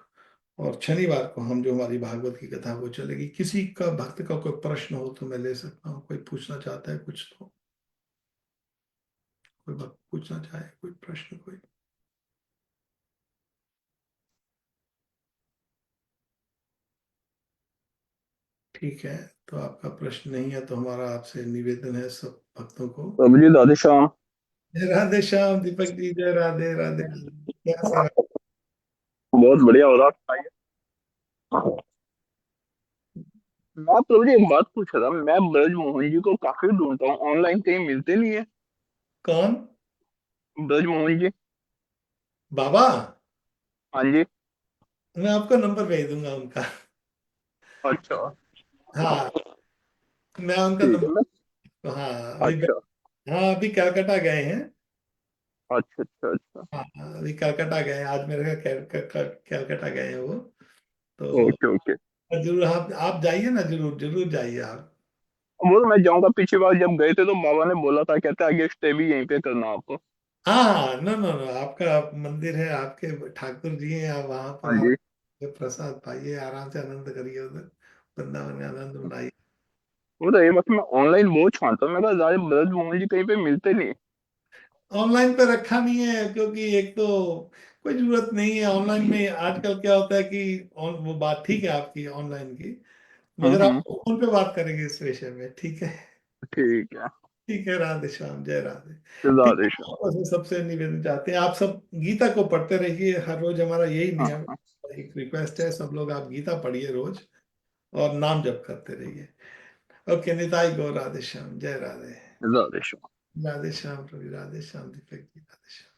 और शनिवार को हम जो हमारी भागवत की कथा वो चलेगी। किसी का, भक्त का कोई प्रश्न हो तो मैं ले सकता हूँ, कोई पूछना चाहता है कुछ तो, कोई भक्त पूछना चाहे कोई प्रश्न कोई। ठीक है, तो आपका प्रश्न नहीं है तो हमारा आपसे निवेदन है सब भक्तों को। प्रभु जी राधे श्याम। जय राधे श्याम, दीपक जी, जय राधे राधे। क्या बहुत बढ़िया हो रहा है। मैं प्रभु जी एक बात पूछ रहा था, मैं ब्रज मोहन जी को काफी ढूंढता हूँ, ऑनलाइन कहीं मिलते नहीं है। कौन? ब्रज मोहन जी। बाबा? हाँ जी। मैं आपको नंबर भेज दूंगा उनका। अच्छा। हाँ, मैं उनका ठीक है। नंबर। मैं हाँ, अच्छा हाँ, अभी कलकत्ता गए हैं। अच्छा अच्छा अच्छा। हाँ, अभी कलकत्ता गए हैं, आज मेरे कलकत्ता गए हैं वो। तो ओके ओके। जरूर आप जाइए ना, जरूर जरूर जाइए आप। वो तो मैं जाऊंगा, पिछली बार जब गए थे तो बाबा ने बोला था, कहते आगे स्टे भी यहीं पे करना आपको। हाँ, नो नो नो, आपका मंदिर है, आपके ठाकुर जी हैं, आप वहां पर हाँ जी। आप प्रसाद पाइए, आराम से आनंद करिए उधर, वृंदावन में आनंद मनाइए। वो तो ये वक्त मैं ऑनलाइन बहुत छानता हूँ, मैं कहा यार ब्रज मोहन जी कहीं पे मिलते नहीं। ऑनलाइन पे रखा नहीं है, क्योंकि एक तो कोई जरूरत नहीं है ऑनलाइन में। आजकल क्या होता है कि वो बात ठीक है आपकी ऑनलाइन की, मगर आप हम्म। फोन पे बात करेंगे इस विषय में, ठीक है? ठीक है। ठीक है, राधे श्याम, जय राधे। ठीक राधे है, श्याम। बस ये सबसे निवेदन चाहते हैं, आप सब गीता को पढ़ते रहिए हर रोज, हमारा यही हाँ नियम। हाँ। एक रिक्वेस्ट है, सब लोग आप गीता पढ़िए रोज, और नाम जप करते रहिए। ओके, निताई गौ, राधे श्याम, जय राधे। राधे श्याम। राधे श्याम प्रभु, राधे श्याम दीपक जी, राधे श्याम।